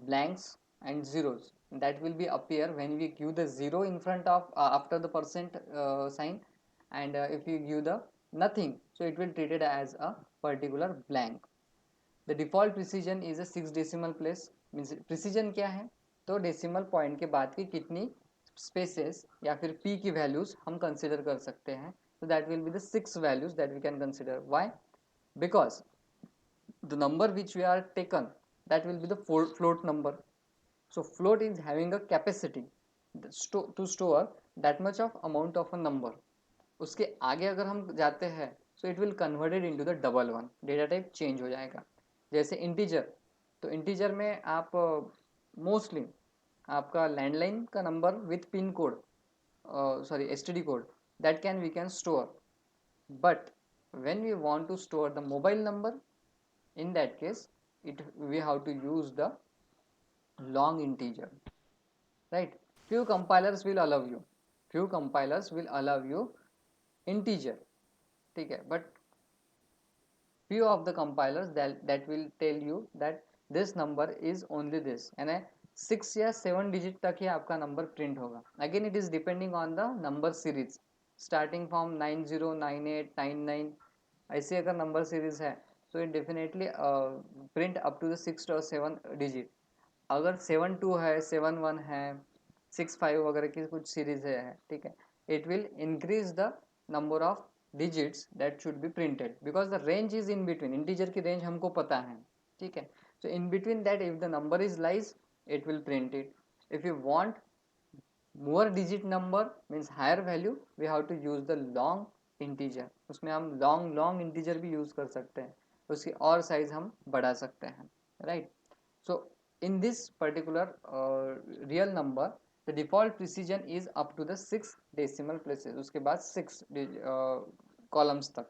S1: blanks and zeros that will be appear when we give the zero in front of after the percent sign, and if you give the nothing, so it will treat it as a particular blank। The default precision is a 6 decimal place. Means precision क्या है, तो decimal point के बाद की कितनी spaces या फिर P की वैल्यूज हम कंसिडर कर सकते हैं, तो that will be the 6 values that we can consider. Why? Because the number which we are taken that will be the float number, so float is having a capacity to store that much of amount of a number। उसके आगे अगर हम जाते हैं so it will converted into the double one, data type change हो जाएगा। जैसे integer, तो इंटीजर में आप मोस्टली आपका लैंडलाइन का number with pin code, sorry STD code, that we can store, but when we want to store the mobile number, in that case we have to use the long integer, right। few compilers will allow you integer, ठीक है, but few of the compilers that will tell you that this number is only this, यानी 6 या 7 digit तक ही आपका number print होगा। Again it is depending on the number series, starting from 90, 98, 99, ऐसे अगर नंबर सीरीज है तो it definitely print up to the 6 और 7 डिजिट। अगर 7 2 है, 7 1 है, 6 5 वगैरह की कुछ सीरीज है, ठीक है, it will increase the number of digits that should be printed because the range is in between, integer की range हमको पता है, ठीक है। so in between that if the number is lies it will print it। if you want more digit number means higher value we have to use the long integer, उसमें हम long integer भी use कर सकते हैं, उसकी और size हम बढ़ा सकते हैं, right। so in this particular real number the default precision is up to the 6 decimal places, उसके बाद 6 columns तक।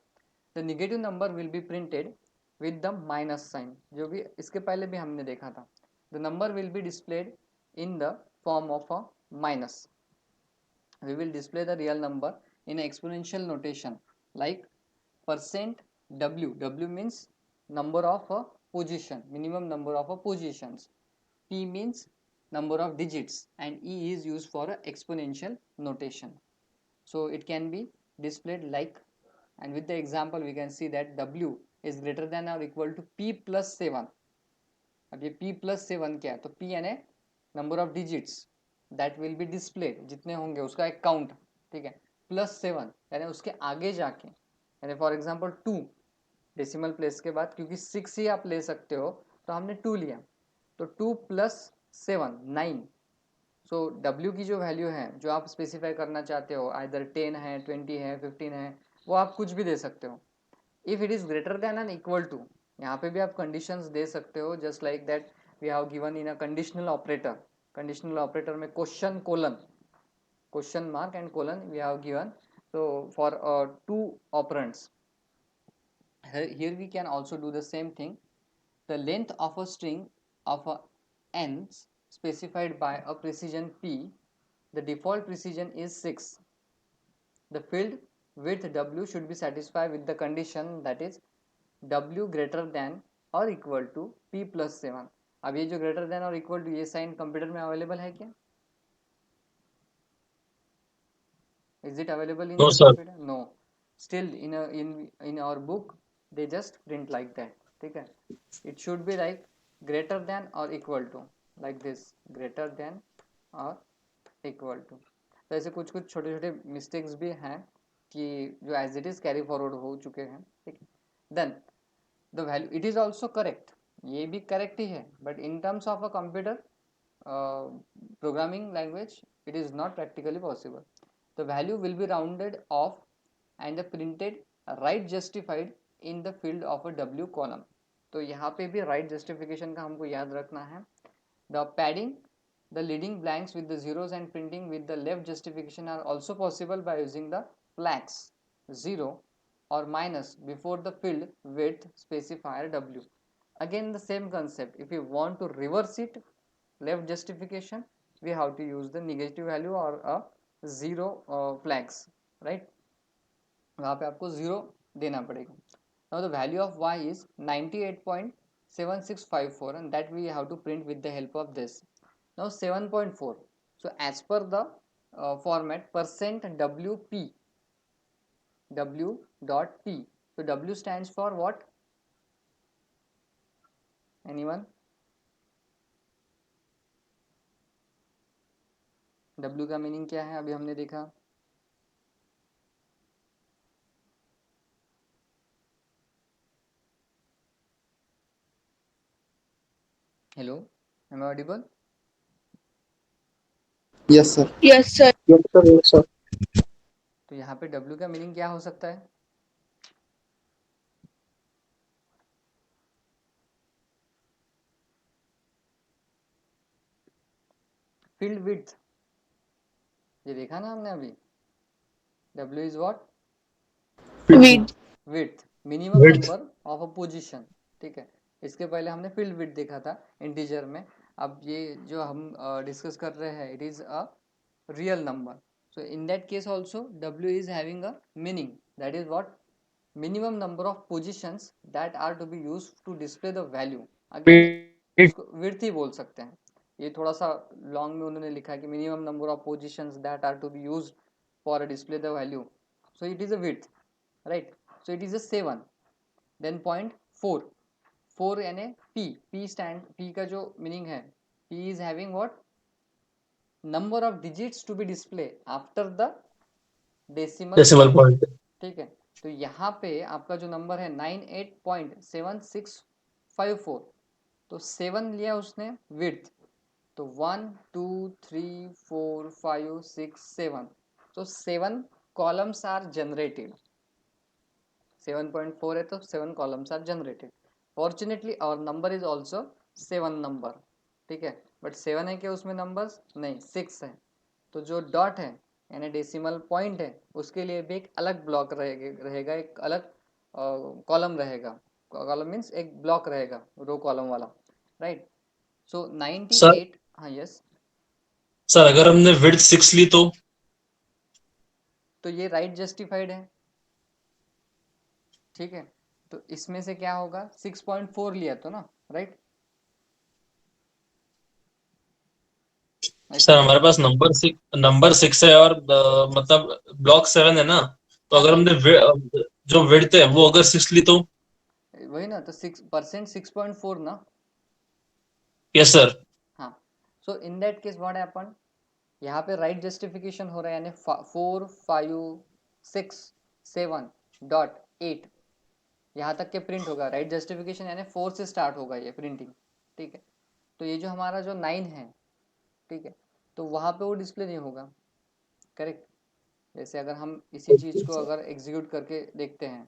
S1: the negative number will be printed with the minus sign, जो भी इसके पहले भी हमने देखा था। the number will be displayed in the form of a minus। we will display the real number in exponential notation like percent w means number of a position, minimum number of a positions, p means number of digits, and e is used for a exponential notation, so it can be displayed like, and with the example we can see that w is greater than or equal to p plus 7। अब ये p plus 7 क्या है, तो p यानी number of digits that will be displayed, जितने होंगे उसका एक काउंट, ठीक है, प्लस 7 यानी उसके आगे जाके, यानी फॉर एग्जांपल 2 डेसिमल प्लेस के बाद, क्योंकि 6 ही आप ले सकते हो तो हमने 2 लिया, तो 2 प्लस 7 9। सो w की जो वैल्यू है जो आप स्पेसिफाई करना चाहते हो, आइदर 10 है, 20 है, 15 है, वो आप कुछ भी दे सकते हो। If it is greater than and equal to, यहाँ पे भी आप कंडीशंस दे सकते हो, just like that we have given in a conditional operator. Conditional operator में question mark and colon we have given, so for 2 operands here we can also do the same thing। the length of a string of a n specified by a precision p, the default precision is 6। the field width w should be satisfied with the condition that is w greater than or equal to p plus 7। अब ये जो greater than और equal to ये sign computer में available है क्या? Is it available in
S3: No,
S1: your
S3: sir.
S1: computer? No. Still in our book they just print like that, ठीक है। It should be like greater than or equal to, like this, greater than or equal to। तो ऐसे कुछ कुछ छोटे छोटे mistakes भी हैं, कि जो as it is carry forward हो चुके हैं, ठीक है। Then the value it is also correct, ये भी करेक्ट ही है, but in terms of a computer programming language it is not practically possible. The value will be rounded off and the printed right justified in the field of a W column. तो यहाँ पे भी right justification का हमको याद रखना है. The padding the leading blanks with the zeros and printing with the left justification are also possible by using the flags 0 or minus before the field with specifier W. Again the same concept, if you want to reverse it, left justification, we have to use the negative value or a zero flags, right? वहाँ पे आपको zero देना पड़ेगा. Now the value of y is 98.7654 and that we have to print with the help of this. Now 7.4. So as per the format percent wp w dot p. So w stands for what? Anyone? W का meaning क्या है अभी हमने देखा. Hello, am I audible?
S7: Yes, sir.
S4: Yes, sir.
S7: Yes, sir. Yes, sir.
S1: तो यहाँ पे W का मीनिंग क्या हो सकता है? फील्ड विड्थ, ये देखा ना हमने अभी. W is what?
S4: With
S1: width, minimum
S3: Width.
S1: Number of a position, ठीक है. इसके पहले हमने फील्ड विड्थ देखा था इंटीजर में. अब ये जो हम डिस्कस कर रहे हैं it is a real number. So in that case also W is having a meaning, that is what? Minimum number of positions that are to be use to display the value. Again इसको width ही बोल सकते हैं. ये थोड़ा सा long में उन्होंने लिखा है कि minimum number of positions that are to be use for display the value. So it is a width, right. So it is a 7. Then point 4 यानी p स्टैंड, p का जो मीनिंग है, p is having what? Number of digits to be display after the decimal
S3: Decimal
S1: point,
S3: point.
S1: ठीक है. तो यहाँ पे आपका जो नंबर है 98.7654, तो 7 लिया उसने विड्थ, तो 1 2 3 4 5 6 7, तो 7 कॉलम्स आर जनरेटेड. 7.4 है तो 7 columns are generated. Fortunately our number is also 7 number, ठीक है. बट 7 है क्या उसमें नंबर्स? नहीं, 6 है. तो जो डॉट है यानी डेसिमल पॉइंट है उसके लिए भी एक अलग ब्लॉक रहेगा, एक अलग कॉलम रहेगा. कॉलम मीन्स एक ब्लॉक रहेगा रो कॉलम वाला, राइट. So
S3: sir
S1: 98. हाँ यस.
S3: सर अगर हमने विड्थ 6 ली तो
S1: तो ये राइट जस्टिफाइड है, ठीक है. तो इसमें से क्या होगा? 6.4 लिया तो ना, राइट. ऐसा
S3: सर
S1: है.
S3: हमारे पास नंबर 6 है और मतलब ब्लॉक 7 है ना, तो
S1: हाँ
S3: अगर
S1: तो
S3: हमने जो विड्थ है वो अगर 6 ली तो.
S1: वही ना, तो 6% 6.4 ना.
S3: Yes sir.
S1: हाँ. So in that case what happen, यहाँ पे राइट जस्टिफिकेशन हो रहा है यानी 4 5 6 7.8 यहाँ तक के प्रिंट होगा. राइट जस्टिफिकेशन यानी 4 से स्टार्ट होगा ये प्रिंटिंग, ठीक है. तो ये जो हमारा जो 9 है, ठीक है, तो वहाँ पे वो डिस्प्ले नहीं होगा, करेक्ट. जैसे अगर हम इसी चीज को अगर एग्जीक्यूट करके देखते हैं,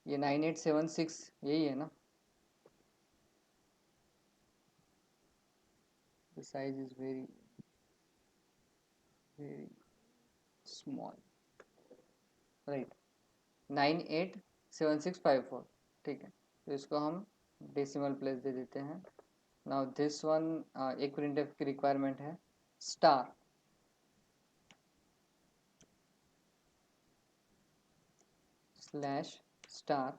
S1: ये 9876 यही है ना. The size is very very small, right. 987654, ठीक है. तो इसको हम डेसिमल प्लेस दे देते हैं. नाउ दिस वन एक प्रिंटफ की रिक्वायरमेंट है star slash star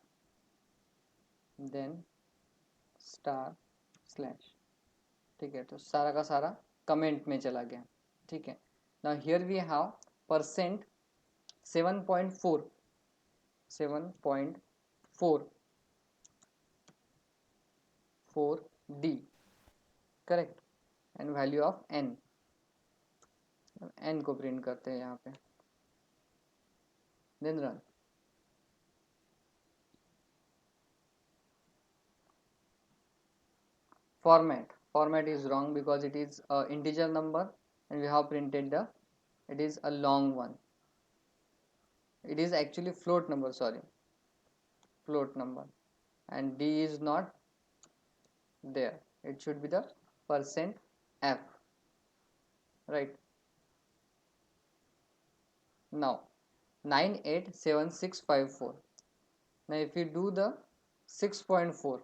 S1: then star slash, ठीक है. तो सारा का सारा कमेंट में चला गया, ठीक है. Now here we have percent 7.4 4 D, correct. And value of n, n को प्रिंट करते हैं यहाँ पे, then run. Format is wrong because it is a integer number and we have printed it is a long one. It is actually float number, sorry, float number, and d is not there. It should be the %f, right? Now 987654. Now if you do the 6.4,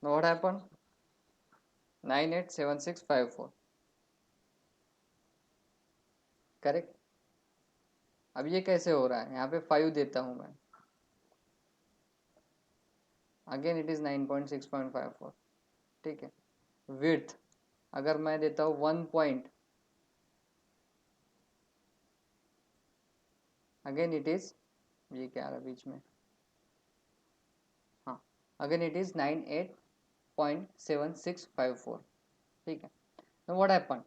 S1: now what happened? 987654, correct. अब ये कैसे हो रहा है? यहाँ पे 5 देता हूँ मैं, अगेन इट इज 9.6.54, ठीक है। विड्थ अगर मैं देता हूँ 1 पॉइंट, अगेन इट इज, ये क्या आ रहा है बीच में, हाँ, अगेन इट इज 98.7654, ठीक है। Now what happen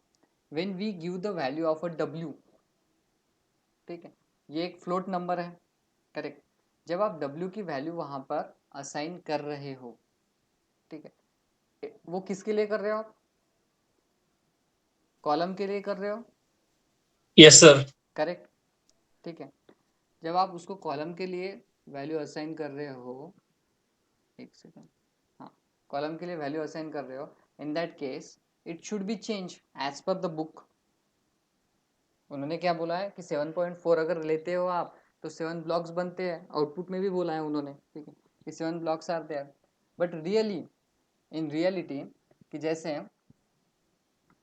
S1: when we give the value of a w, ठीक है, ये एक फ्लोट नंबर है, करेक्ट। जब आप w की वैल्यू वहां पर असाइन कर रहे हो, ठीक है, वो किसके लिए कर रहे हो आप? कॉलम के लिए कर रहे हो,
S3: Yes, sir.
S1: करेक्ट, ठीक है। जब आप उसको कॉलम के लिए वैल्यू असाइन कर रहे हो, एक सेकेंड, हाँ, कॉलम के लिए वैल्यू असाइन कर रहे हो, in that case it should be change as per the book. उन्होंने क्या बोला है कि 7.4 अगर लेते हो आप तो 7 ब्लॉक्स बनते हैं, आउटपुट में भी बोला है उन्होंने, ठीक है, कि 7 blocks are there. But really, in reality, कि जैसे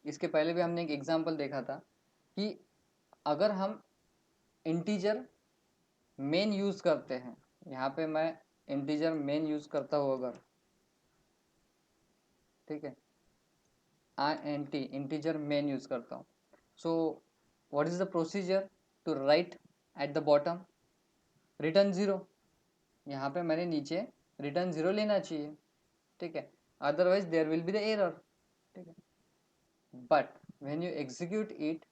S1: इसके पहले भी हमने एक एग्जांपल देखा था कि अगर हम इंटीजर मेन यूज करते हैं, यहाँ पे मैं इंटीजर मेन यूज करता हूँ अगर, ठीक है, int इंटीजर मेन यूज करता हूँ, so what is the procedure to write at the bottom? Return 0। यहाँ पे मैंने नीचे रिटर्न 0 लेना चाहिए, ठीक है, otherwise there will be the error, ठीक है। But when you execute it,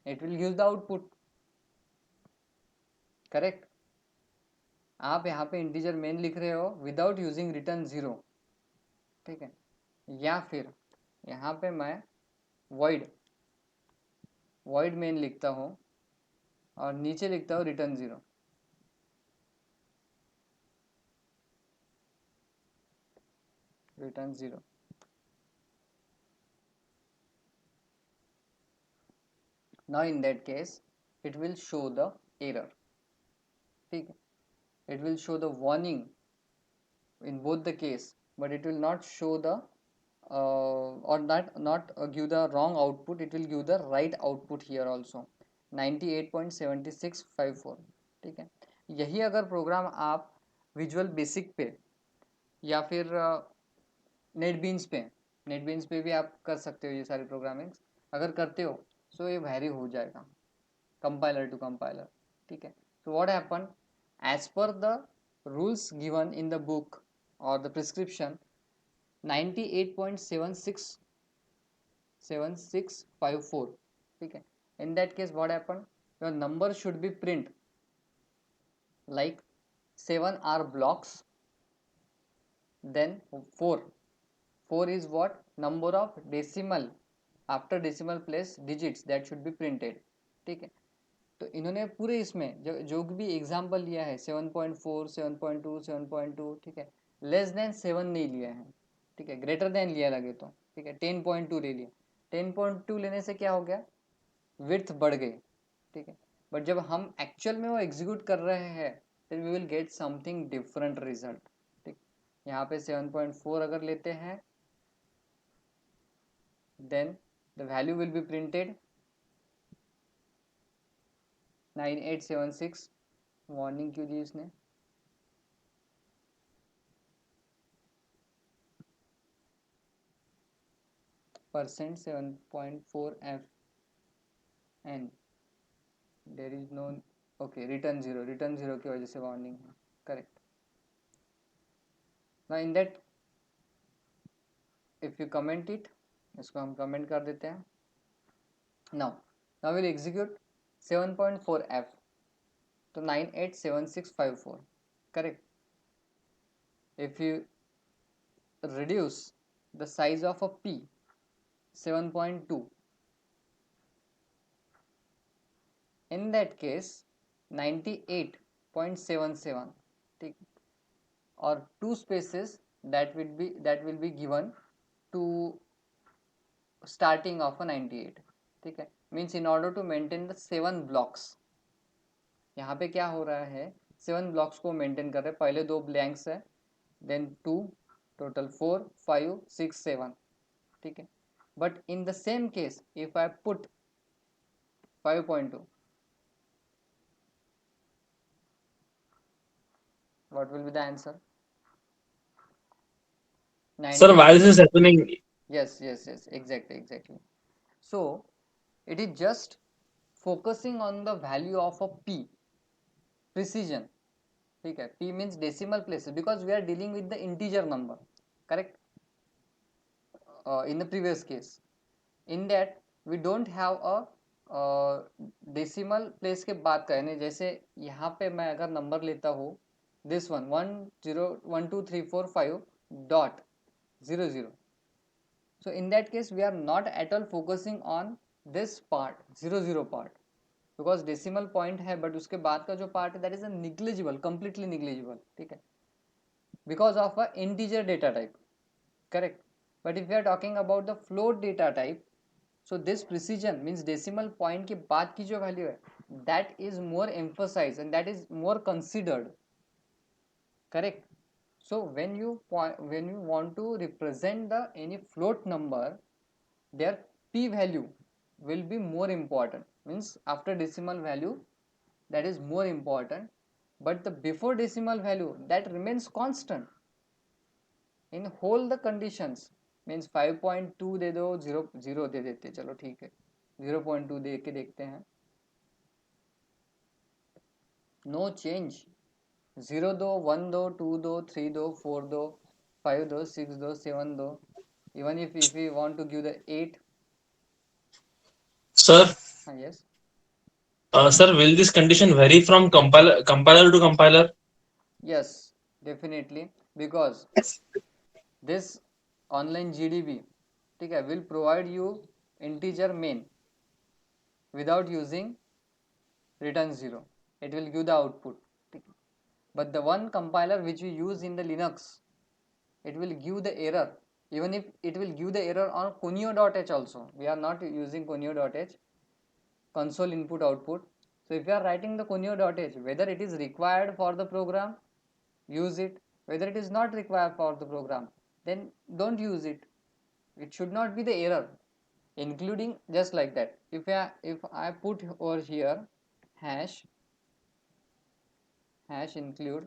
S1: it will give the output, correct. आप यहाँ पे इंटीजर मेन लिख रहे हो विदाउट यूजिंग रिटर्न 0, ठीक है, या फिर यहाँ पे मैं वॉइड मेन लिखता हूँ और नीचे लिखता हूँ return 0, return 0। Now in that case it will show the error, ठीक है, it will show the warning in both the case, but it will not show the or not give the wrong output, it will give the right output here also, 98.7654, ठीक है। यही अगर programme आप visual basic पे या फिर NetBeans पे भी आप कर सकते हो, ये सारी प्रोग्रामिंग अगर करते हो सो ये वैरी हो जाएगा कंपाइलर टू कंपाइलर, ठीक है। So what happen, as per the rules given in the book और द प्रिस्क्रिप्शन, 98.7654, ठीक है, in that case what happened, your number should be print like 7 are blocks, then 4 is what, number of decimal after decimal place digits that should be printed, ठीक है। तो इन्होंने पूरे इसमें जो भी एग्जाम्पल लिया है 7.4 7.2 7.2, ठीक है, लेस देन 7 नहीं लिया है, ठीक है, ग्रेटर देन लिया लगे तो, ठीक है, 10.2 ले लिया। 10.2 लेने से क्या हो गया, विड्थ बढ़ गई, ठीक है। बट जब हम एक्चुअल में वो एग्जीक्यूट कर रहे हैं then we will get something different result, ठीक। यहाँ पे 7.4 अगर लेते हैं then the value will be printed 9876, warning क्यों दी इसने, percent 7.4f n, there is no, okay, return 0 की वजह से वार्निंग है, correct. Now in that if you comment it, इसको हम comment कर देते हैं. Now we'll execute 7.4f to 987654. Correct. If you reduce the size of a p 7.2, in that case 98.77, or 2 spaces that will be given to starting of a 98. ठीक है, means in order to maintain the 7 blocks. यहाँ पे क्या हो रहा है, 7 blocks को maintain कर रहे हैं. पहले 2 ब्लैंक्स है, देन 2, टोटल 4, 5, 6, 7. ठीक है, but in the same case if I put 5.2, what will be the answer?
S3: Sir, why this is happening?
S1: Yes, exactly. So it is just focusing on the value of a p, precision. ठीक है, p means decimal places because we are dealing with the integer number. Correct. In the previous case, in that we don't have a decimal place के बाद का, यानी जैसे यहाँ पे मैं अगर नंबर लेता हूँ this one 1 0 1 2 3 4 5 dot 0 0. So in that case we are not at all focusing on this part 0 0 part because decimal point है, but उसके बाद का जो part है that is a negligible, completely negligible. ठीक है, because of a integer data type. Correct. But if we are talking about the float data type, so this precision means decimal point के बाद की जो value है that is more emphasized and that is more considered. Correct. So when you want to represent the any float number, their p value will be more important, means after decimal value that is more important, but the before decimal value that remains constant in whole the conditions. Means 5.2 दे दो, 0 0 दे देते, चलो ठीक है 0.2 दे के देखते हैं. No change. 0 दो, 1 दो, 2 दो, 3 दो, 4 दो, 5 दो, 6 दो, 7 दो. Even if we want to give the 8.
S3: Sir.
S1: Yes.
S3: Sir, will this condition vary from compiler to compiler?
S1: Yes, definitely, because this online GDB, ठीक है, will provide you integer main without using return 0. It will give the output. But the one compiler which we use in the Linux, it will give the error. Even if it will give the error on conio.h also. We are not using conio.h, console input output. So if you are writing the conio.h, whether it is required for the program, use it. Whether it is not required for the program, then don't use it. It should not be the error, including just like that. If I put over here hash include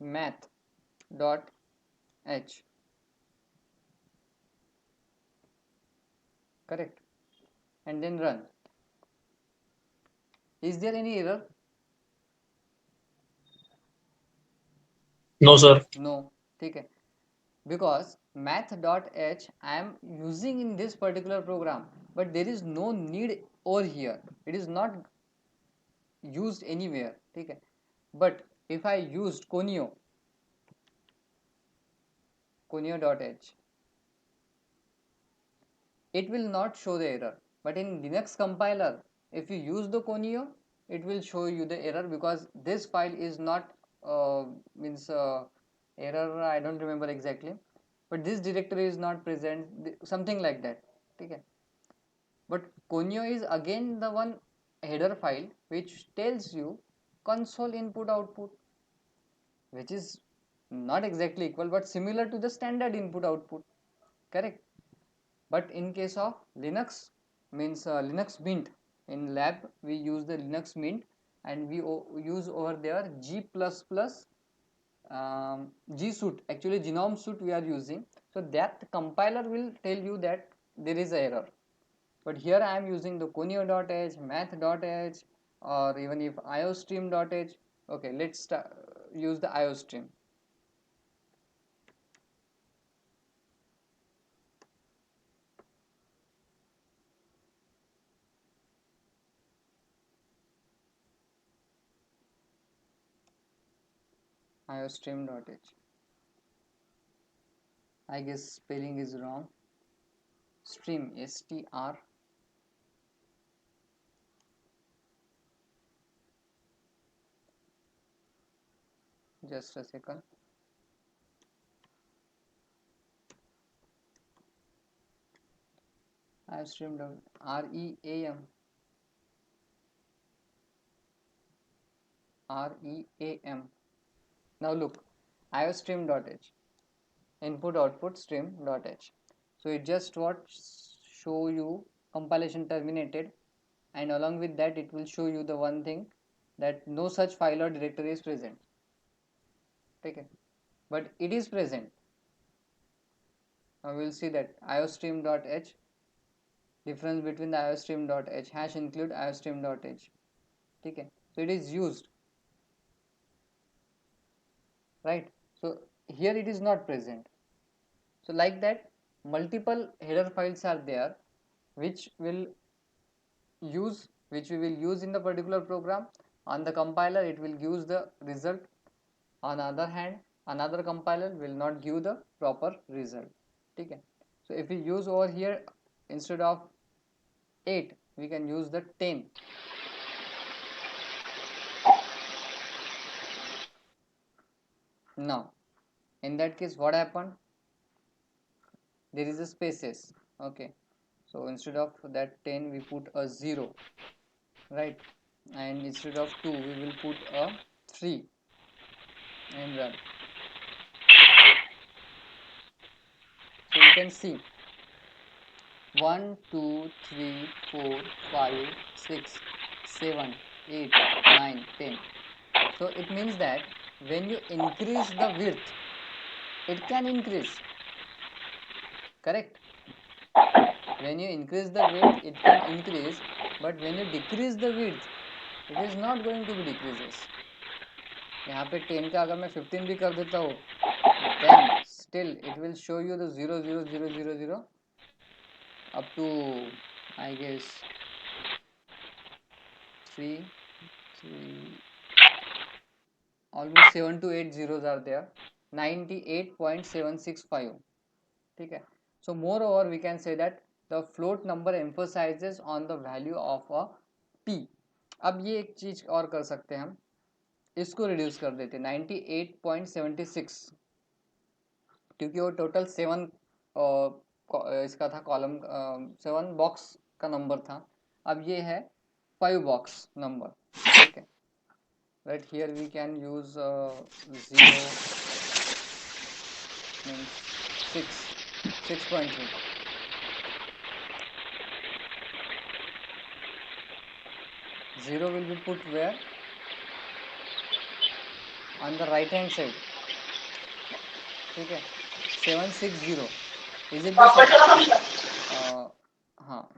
S1: math dot h, correct, and then run, is there any error?
S3: No sir.
S1: No. ठीक है, because math.h I am using in this particular program, but there is no need over here, it is not used anywhere. ठीक है, but if I used conio.h, it will not show the error. But in Linux compiler, if you use the conio, it will show you the error because this file is not means error, I don't remember exactly, but this directory is not present, something like that. Okay. But conio is again the one header file which tells you console input output, which is not exactly equal but similar to the standard input output. Correct. But in case of Linux, means Linux Mint, in lab we use the Linux Mint and we use over there G++, G suite, actually GNOME suite we are using. So that compiler will tell you that there is an error. But here I am using the conio.h, math.h, or even if iostream.h. Okay, let's start. use the IOStream. IOStream.h. I guess spelling is wrong. Stream, STR. Just a second. IOStream. REAM. REAM. Now look, IOStream.h. Input output stream.h. So it just what show you compilation terminated, and along with that it will show you the one thing that no such file or directory is present. Okay, but it is present. Now we will see that IOStream.h, difference between the IOStream.h, hash include IOStream.h. Okay, so it is used, right? So here it is not present. So like that, multiple header files are there which we will use in the particular program. On the compiler it will use the result. On the other hand, another compiler will not give the proper result. Okay, so if we use over here, instead of 8 we can use the 10. Now in that case what happened, there is a spaces. Okay, so instead of that 10 we put a 0, right, and instead of 2 we will put a 3 and run. So you can see 1 2 3 4 5 6 7 8 9 10. So it means that when you increase the width, it can increase, correct? When you increase the width it can increase, but when you decrease the width it is not going to be decreases. यहाँ पे 10 का अगर मैं 15 भी कर देता हूँ, then still it will show you the 0 0 0 0 0 up to I guess 3 almost 7 to 8 zeros are there. 98.765. ठीक है, so moreover we can say that the float number emphasizes on the value of a p. अब ये एक चीज और कर सकते हैं हम, इसको रिड्यूस कर देते 98.76, क्योंकि वो टोटल 7 इसका था कॉलम, 7 बॉक्स का नंबर था, अब ये है 5 बॉक्स नंबर. ठीक है, right here we can use 0 means 6.3. Zero will be put where? On the right hand side. ठीक है, 760. Is it the same?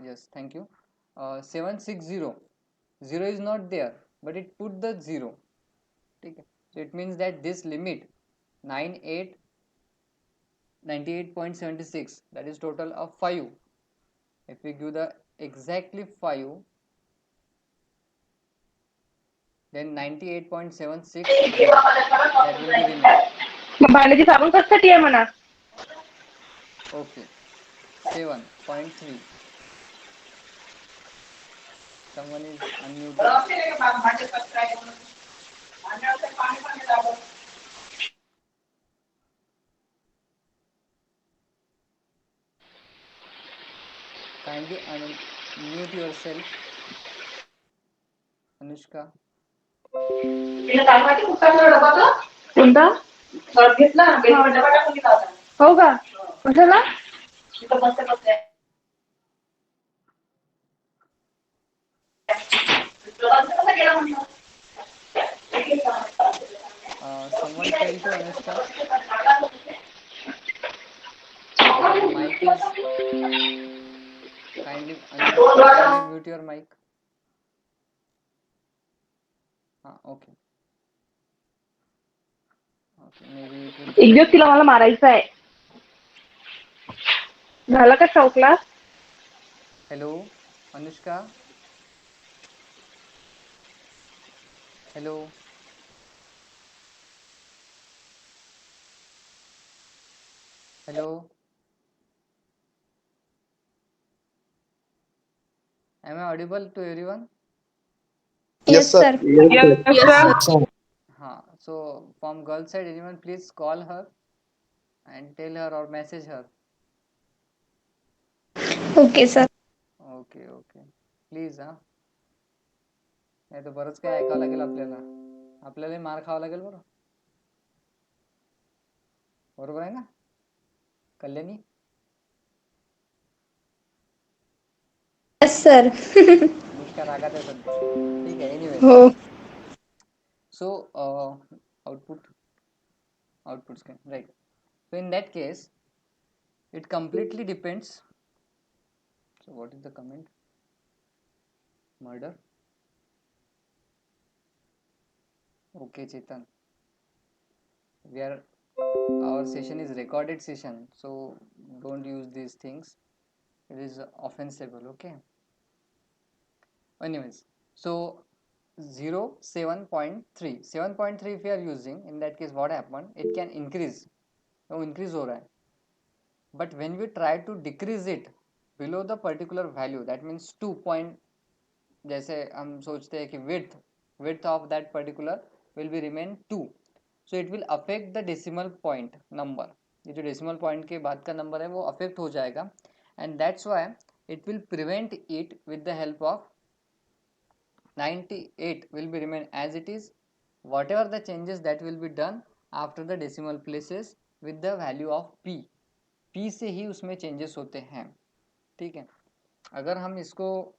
S1: Yes, thank you. 760. 0 is not there, but it put the 0. ठीक है, so it means that this limit 98.76, that is total of 5. If we give the exactly 5, then 98.76 that will be removed.
S4: भांड्याची साबण कशासाठी आहे म्हणा.
S1: Okay, 7.3. Someone is unmuted. Kindly unmute yourself, Anushka.
S4: कोणता घेतला हो का, कशाला?
S1: Someone tell to Anushka. Mic is kindly mute your mic. Okay. maybe it will
S4: एक
S1: take
S4: दिवस तिला मला मारायचं आहे. झालं का चौकला?
S1: hello Anushka, hello, hello, am I audible to everyone?
S6: Yes, sir.
S4: Yes, sir.
S1: So from girl side, anyone please call her and tell her or message her.
S6: Okay, sir.
S1: Okay, please. नाही तर बरंच काय ऐकावं लागेल आपल्याला मार खावा लागेल बरं. बरोबर आहे ना कल्याणी?
S6: Yes, sir.
S1: अनुष्का रागात आहे सध्या. ठीक आहे, एनिवेज.
S6: हो.
S1: So outputs can, right? So in that case it completely depends. So what is the comment? Murder. Okay, Chetan, our session is recorded session, so don't use these things. It is offensible. Okay, anyways. So 7.3 if you are using, in that case what happened, it can increase. increase हो रहा है, but when we try to decrease it below the particular value, that means 2 point, जैसे हम सोचते हैं कि width of that particular will be remain 2, so it will affect the decimal point number. ये जो decimal point के बाद का number है वो affect हो जाएगा, and that's why it will prevent it with the help of 98 will be remain as it is, whatever the changes that will be done after the decimal places with the value of p से ही उसमें changes होते हैं. ठीक है, अगर हम इसको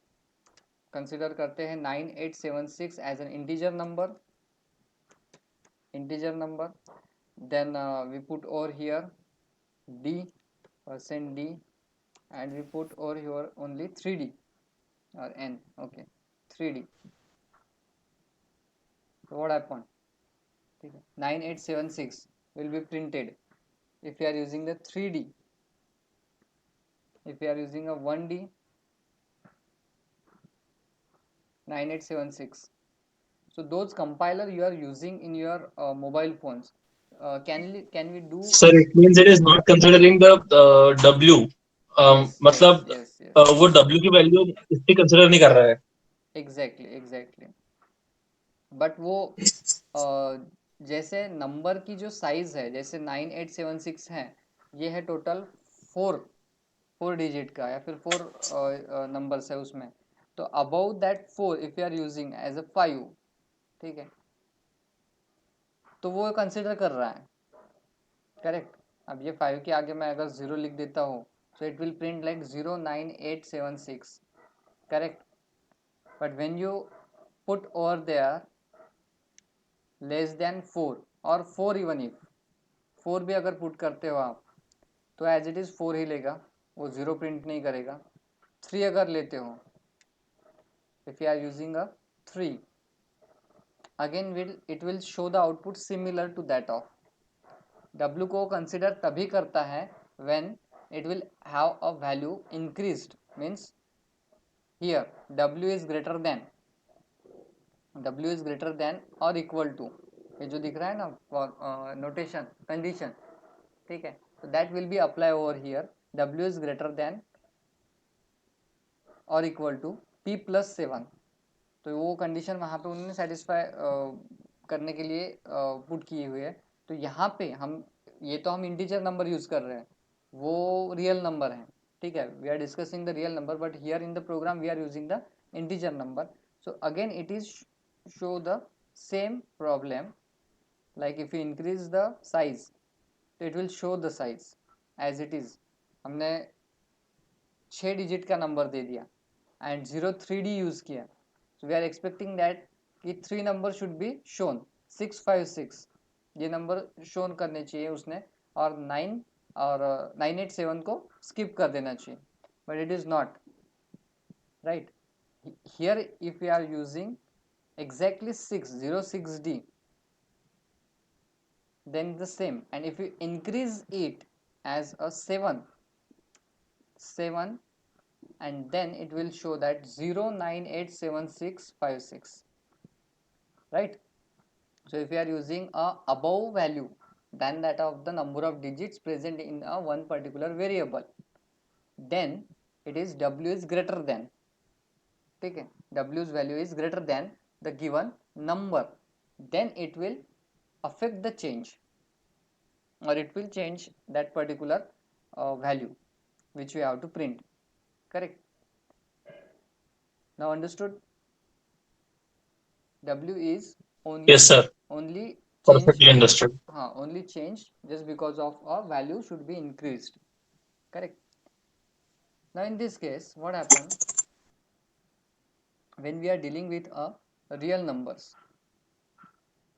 S1: consider करते हैं 9876 as an integer number, then we put over here d %d and we put over here only 3d or n. Okay, 3d. So what happened? 9876 will be printed if you are using the 3d. If you are using a 1d, 9876. So those compiler you are using in your mobile phones, can we do?
S3: Sir, it means it is not considering the W.
S1: Yes,
S3: मतलब
S1: yes.
S3: वो W की value इससे consider नहीं कर रहा है.
S1: Exactly. But वो जैसे नंबर की जो साइज है, जैसे 9876 है, ये है टोटल 4 डिजिट का या फिर 4 नंबर्स है उसमें. तो above that 4 if you are using as a 5, ठीक है, तो वो कंसिडर कर रहा है. करेक्ट. अब ये 5 के आगे मैं अगर 0 लिख देता हूँ, so it will print like 09876. correct, but when you put over there less than 4 or 4, even if 4 भी अगर पुट करते हो आप, तो एज इट इज 4 ही लेगा, वो 0 प्रिंट नहीं करेगा. 3 अगर लेते हो, if you are using a 3, again it will show the output similar to that of. W को कंसिडर तभी करता है when it will have a value increased, means here W is greater than or equal to, ये जो दिख रहा है ना नोटेशन कंडीशन, ठीक है, तो that will be apply over here. W is greater than or equal to p plus 7. तो वो कंडीशन वहाँ पे उन्होंने सेटिस्फाई करने के लिए पुट किए हुए है. तो यहाँ पे हम इंटीजर नंबर यूज कर रहे हैं, वो रियल नंबर है. ठीक है, we are discussing the real number, but here in the program we are using the integer number. So again it is show the same problem, like if you increase the size, तो it will show the size as it is. हमने 6 digit का number दे दिया and 03D use किया, so we are expecting that कि 3 number should be shown. 656 ये number shown करने चाहिए उसने, और 987 को स्किप कर देना चाहिए, but it is not right. Here if you are using exactly 606D, then the same, and if you increase it as a 7, and then it will show that 0987656, right? So if you are using a above value than that of the number of digits present in a one particular variable, then it is w is greater than, okay, w's value is greater than the given number, then it will affect the change, or it will change that particular value which we have to print, correct? Now understood? W is
S3: Yes, sir.
S1: only change,
S3: Perfectly understood.
S1: only change just because of a value should be increased, correct? Now in this case, what happens when we are dealing with a real numbers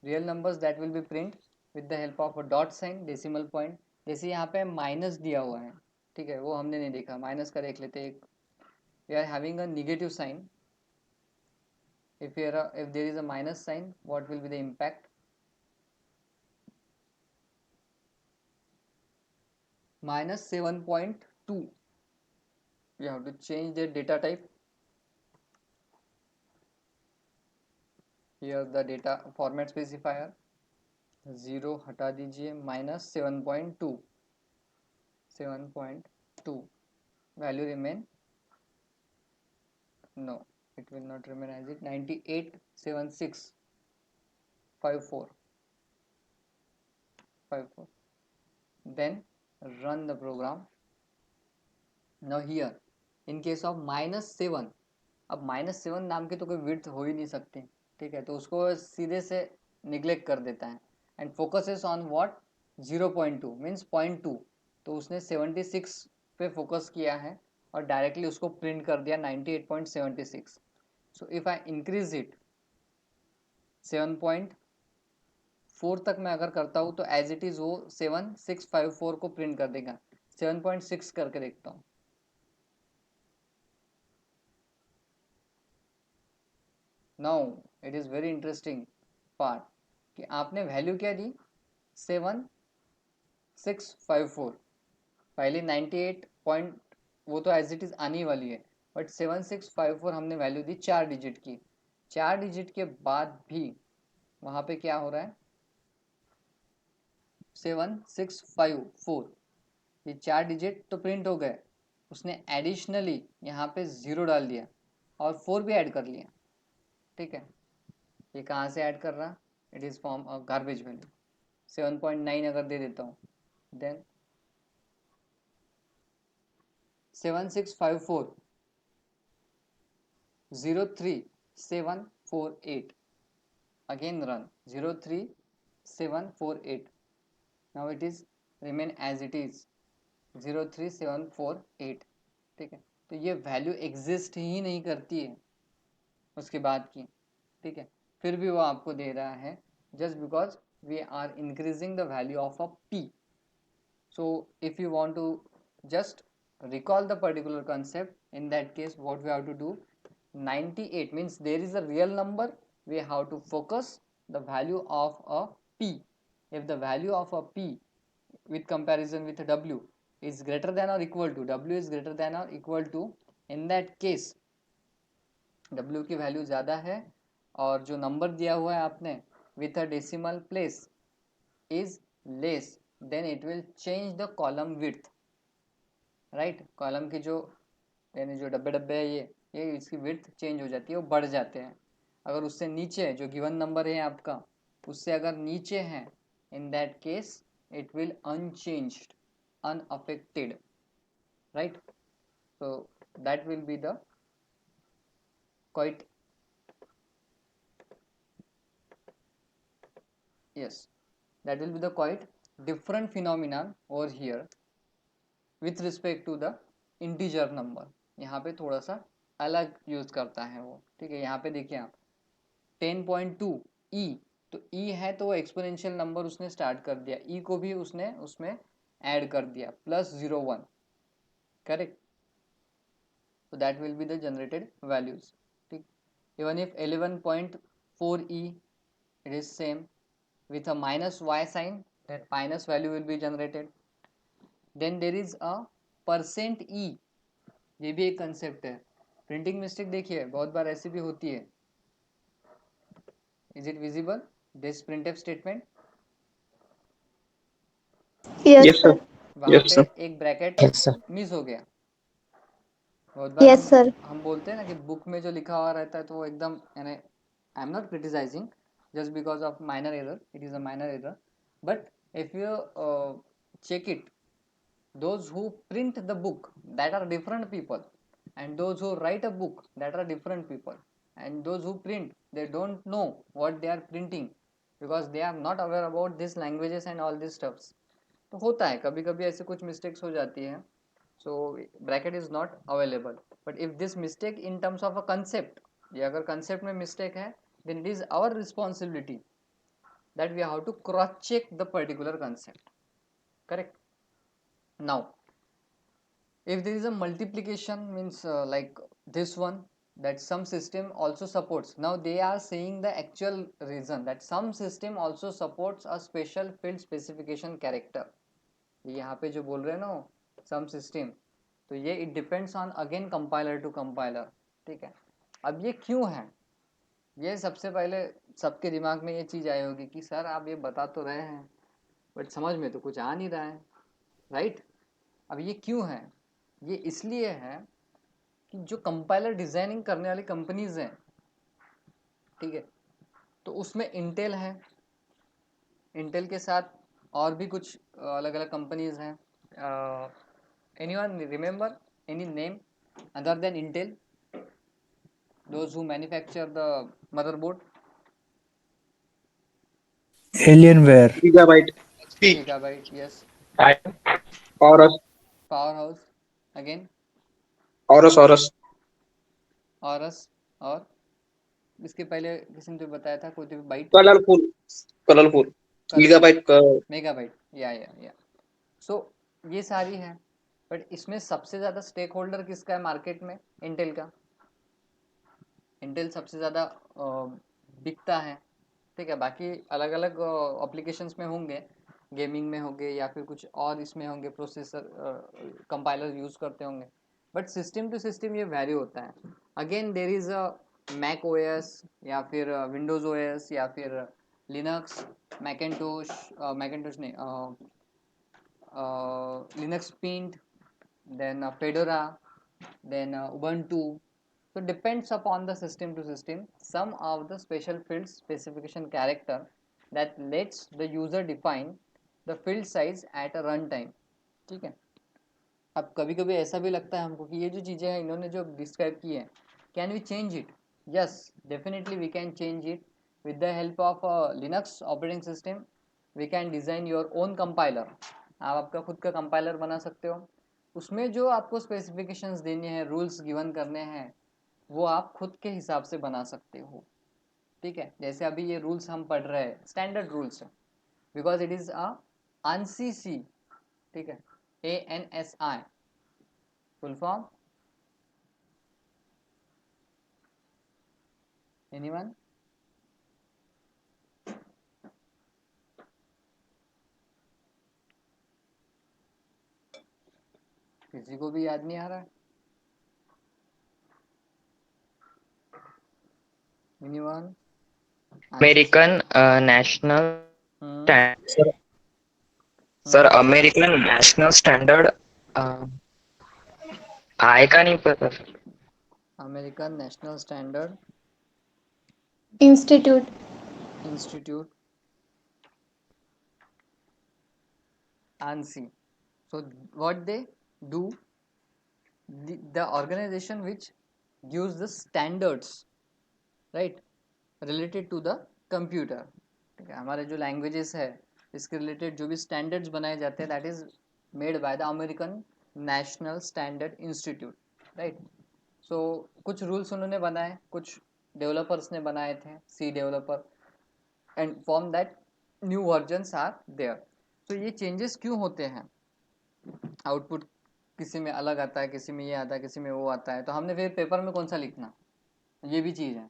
S1: that will be print with the help of a dot sign, decimal point, जैसे यहाँ पे minus दिया हुआ है, ठीक है, वो हमने नहीं देखा, माइनस का देख लेते एक, we are having a negative sign, if there is a minus sign, what will be the impact? Minus 7.2. You have to change the data type. Here the data format specifier 0 हटा दीजिए, minus 7.2, value remain, no, it will not remain as it, 987654, then run the program. Now here in case of -7, अब -7 नाम की तो कोई width हो ही नहीं सकती, ठीक है, तो उसको सीधे से निग्लेक्ट कर देता है and focuses on what 0.2 means 0.2, तो उसने 76 पे फोकस किया है और डायरेक्टली उसको प्रिंट कर दिया 98.76. So if I increase it 7.4 तक मैं अगर करता हूँ तो एज इट इज वो 7654 को प्रिंट कर देगा. 7.6 करके देखता हूँ. Now it is very interesting part कि आपने वैल्यू क्या दी 7654, पहले 98 पॉइंट वो तो एज इट इज़ आने वाली है, बट 7654 हमने वैल्यू दी 4 डिजिट की. 4 डिजिट के बाद भी वहाँ पे क्या हो रहा है 7654, ये 4 डिजिट तो प्रिंट हो गए, उसने एडिशनली यहाँ पे 0 डाल दिया और 4 भी ऐड कर लिया, ठीक है. ये कहाँ से ऐड कर रहा, it is form of garbage value. 7.9 अगर दे देता हूँ, then 7654 03748, again run 03748, now it is remain as it is 03748, ठीक है. तो ये वैल्यू एग्जिस्ट ही नहीं करती है उसके बाद की, ठीक है, फिर भी वो आपको दे रहा है just because we are increasing the value of a p. So if you want to just recall the particular concept, in that case what we have to do, 98 means there is a real number, we have to focus the value of a p. If the value of a p with comparison with a w is greater than or equal to, w is greater than or equal to, in that case w की value ज़्यादा है और जो number दिया हुआ है आपने with a decimal place is less, then it will change the column width, right? Column की जो यानी जो डब्बे डब्बे है ये इसकी width चेंज हो जाती है, वो बढ़ जाते हैं. अगर उससे नीचे जो गिवन नंबर है आपका उससे अगर नीचे है, in that case it will unchanged, unaffected, right? So that will be the quite, yes, that will be the quite different phenomenon over here with respect to the integer number. यहाँ पे थोड़ा सा अलग यूज करता है वो, ठीक है. यहाँ पे देखिए आप 10.2 e, तो e है तो वो एक्सपोनेंशियल नंबर उसने स्टार्ट कर दिया, e को भी उसने उसमें ऐड कर दिया +01, correct. so that will be the generated values, ठीक. even if 11.4 e, it is same with a minus y sign, that minus value will be generated. Then there is a %e, ये भी एक concept है. Printing mistake देखिए बहुत बार ऐसी भी होती है. Is it visible this printf statement?
S6: Yes,
S3: Yes, sir.
S6: sir.
S1: वहां
S3: Yes,
S1: पे
S3: sir.
S1: एक ब्रैकेट
S5: Yes, sir.
S1: मिस हो गया. बहुत बार
S6: Yes, sir.
S1: हम बोलते हैं ना कि बुक में जो लिखा हुआ रहता है तो वो एकदम यानी I am not criticising just because of minor error, it is a minor error, but if you check it, those who print the book, that are different people, and those who write a book, that are different people, and those who print, they don't know what they are printing because they are not aware about these languages and all these stuffs. तो होता है कभी कभी ऐसे कुछ mistakes हो जाती है. So bracket is not available, but if this mistake in terms of a concept, ये अगर concept में mistake है, then it is our responsibility that we have to cross check the particular concept. Correct? Now if there is a multiplication means like this one, that some system also supports, now they are saying the actual reason that some system also supports a special field specification character. यहाँ पे जो बोल रहे हैं ना some system, तो ये it depends on again compiler to compiler. ठीक है. अब ये क्यों है, ये सबसे पहले सबके दिमाग में ये चीज़ आई होगी कि सर आप ये बता तो रहे हैं बट समझ में तो कुछ आ नहीं रहा है. राइट. अब ये क्यों है, ये इसलिए है कि जो कंपाइलर डिज़ाइनिंग करने वाली कंपनीज हैं, ठीक है, तो उसमें इंटेल है, इंटेल के साथ और भी कुछ अलग अलग कंपनीज हैं. Anyone remember any name other than Intel, those who manufacture the motherboard?
S2: Alienware.
S3: Gigabyte.
S1: Gigabyte, yes.
S3: Aorus.
S1: Powerhouse, again.
S3: Aorus.
S1: Aorus, और इसके पहले किसी ने तो बताया था कोई तो बाइट.
S3: Colorful. Gigabyte.
S1: मेगाबाइट, या सो ये सारी है. बट इसमें सबसे ज़्यादा स्टेक होल्डर किसका है मार्केट में? इंटेल का. इंटेल सबसे ज़्यादा बिकता है. ठीक है. बाकी अलग अलग एप्लीकेशंस में होंगे, गेमिंग में होंगे या फिर कुछ और इसमें होंगे, प्रोसेसर कंपाइलर यूज़ करते होंगे, बट सिस्टम टू सिस्टम ये वैरी होता है. Again there is a Mac OS या फिर विंडोज़ ओएस या फिर लिनक्स, मैकेंटोश नहीं, Linux Mint, then Fedora, then Ubuntu. So depends upon the system to system. Some of the special field specification character that lets the user define the field size at a runtime. ठीक है. अब कभी कभी ऐसा भी लगता है हमको कि ये जो चीज़ें हैं इन्होंने जो डिस्क्राइब की हैं, can we change it? Yes, definitely we can change it with the help of Linux operating system. We can design your own compiler. आप आपका खुद का कंपाइलर बना सकते हो. उसमें जो आपको स्पेसिफिकेशंस देने हैं, रूल्स गिवन करने हैं, वो आप खुद के हिसाब से बना सकते हो. ठीक है. जैसे अभी ये रूल्स हम पढ़ रहे हैं, स्टैंडर्ड रूल्स है, because it is a ANSI. ठीक है. ANSI full form, anyone? किसी को भी याद नहीं आ रहा है? Anyone?
S8: American National
S3: Sir,
S8: sir American National standard आएगा नहीं पता.
S1: American National standard
S6: Institute.
S1: Institute, ANSI. So what they do, the organization which gives the standards, right, related to the computer. ठीक है. हमारे जो लैंग्वेजेस है इसके रिलेटेड जो भी स्टैंडर्ड्स बनाए जाते हैं, that is made by the American National Standard Institute. Right. So कुछ रूल्स उन्होंने बनाए, कुछ डेवलपर्स ने बनाए थे, C developer, and form that new versions are there. तो ये चेंजेस क्यों होते हैं? आउटपुट किसी में अलग आता है, किसी में ये आता है, किसी में वो आता है, तो हमने फिर पेपर में कौन सा लिखना, ये भी चीज़ है.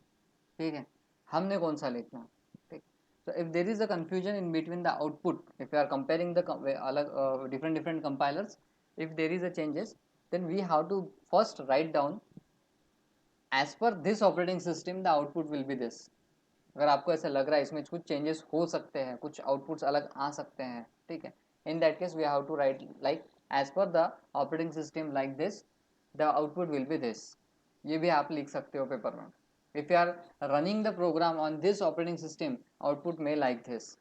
S1: ठीक है. हमने कौन सा लिखना. ठीक. So if there is a confusion in between the output, if you are comparing the different compilers, if there is a changes, then we have to first write down as per this operating system the output will be this. अगर आपको ऐसा लग रहा है इसमें कुछ changes हो सकते हैं, कुछ आउटपुट्स अलग आ सकते हैं, ठीक है, in that case we have to write like as per the operating system like this the output will be this. ये भी आप लिख सकते हो पेपर में. If you are running the program on this operating system, output may like this.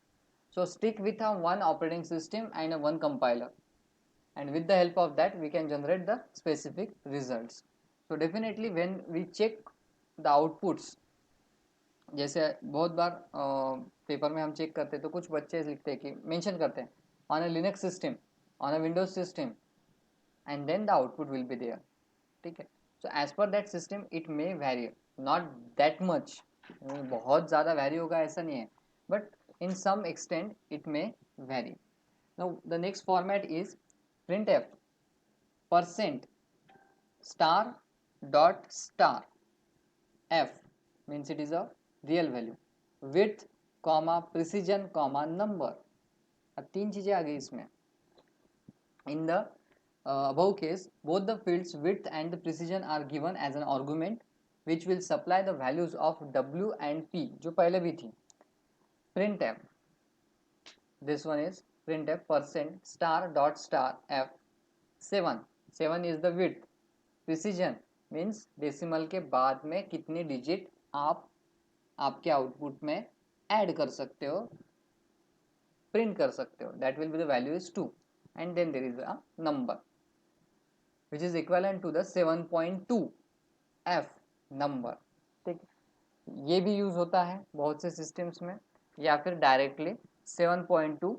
S1: So stick with a one operating system and a one compiler, and with the help of that we can generate the specific results. So definitely when we check the outputs, जैसे बहुत बार paper में हम check करते हैं तो कुछ बच्चे लिखते हैं कि मेंशन करते हैं on a Linux system, on a Windows system, and then the output will be there. ठीक है. So as per that system it may vary, not that much, बहुत ज़्यादा वैरी होगा ऐसा नहीं है, but in some extent it may vary. Now the next format is printf percent star dot star f, means it is a real value, width comma precision comma number. अब तीन चीजें आ गई इसमें. In the above case, both the fields width and the precision are given as an argument which will supply the values of w and p जो पहले भी थी. printf, this one is printf percent star dot star f 7. 7 is the width. precision means decimal के बाद में कितनी digit आप आपके आउटपुट में ऐड कर सकते हो, प्रिंट कर सकते हो, that will be the value is 2. And then there is a number which is equivalent to the 7.2 f number. ठीक, ये भी यूज होता है बहुत से सिस्टम्स में, या फिर डायरेक्टली 7.2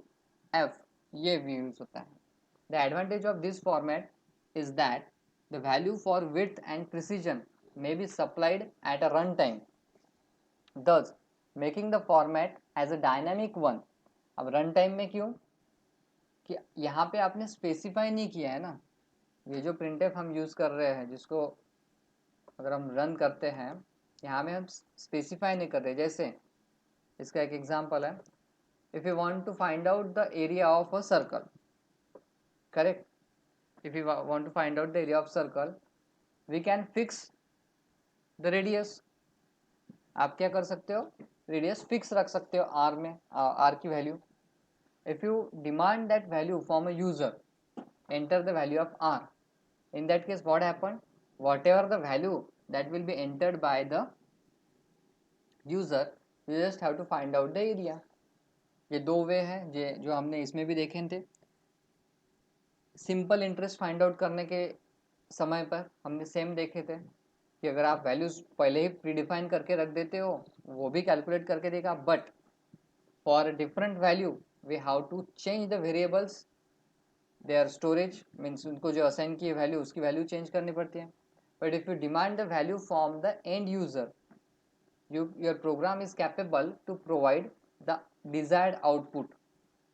S1: f ये भी यूज होता है. The advantage of this format is that the value for width and precision may be supplied at a runtime, thus making the format as a dynamic one. अब run time में क्यों कि यहाँ पे आपने स्पेसिफाई नहीं किया है ना. ये जो प्रिंटफ हम यूज़ कर रहे हैं, जिसको अगर हम रन करते हैं, यहाँ में हम स्पेसिफाई नहीं कर रहे. जैसे इसका एक एग्जांपल है, if you want to find out the area of a circle, correct, if you want to find out the area of circle, we can fix the radius. आप क्या कर सकते हो, रेडियस फिक्स रख सकते हो आर में, आर की value. If you demand that value from a user, enter the value of r. In that case what happened, whatever the value that will be entered by the user, you just have to find out the area. ये दो वे हैं जो हमने इसमें भी देखे थे. Simple interest find out करने के समय पर हमने सेम देखे थे कि अगर आप वैल्यूज पहले ही प्रीडिफाइन करके रख देते हो वो भी कैलकुलेट करके देगा, but for different value we have to change the variables, their storage means उनको जो असाइन की वैल्यू उसकी वैल्यू चेंज करनी पड़ती है. But if you demand the value from the end user, your program is capable to provide the desired output,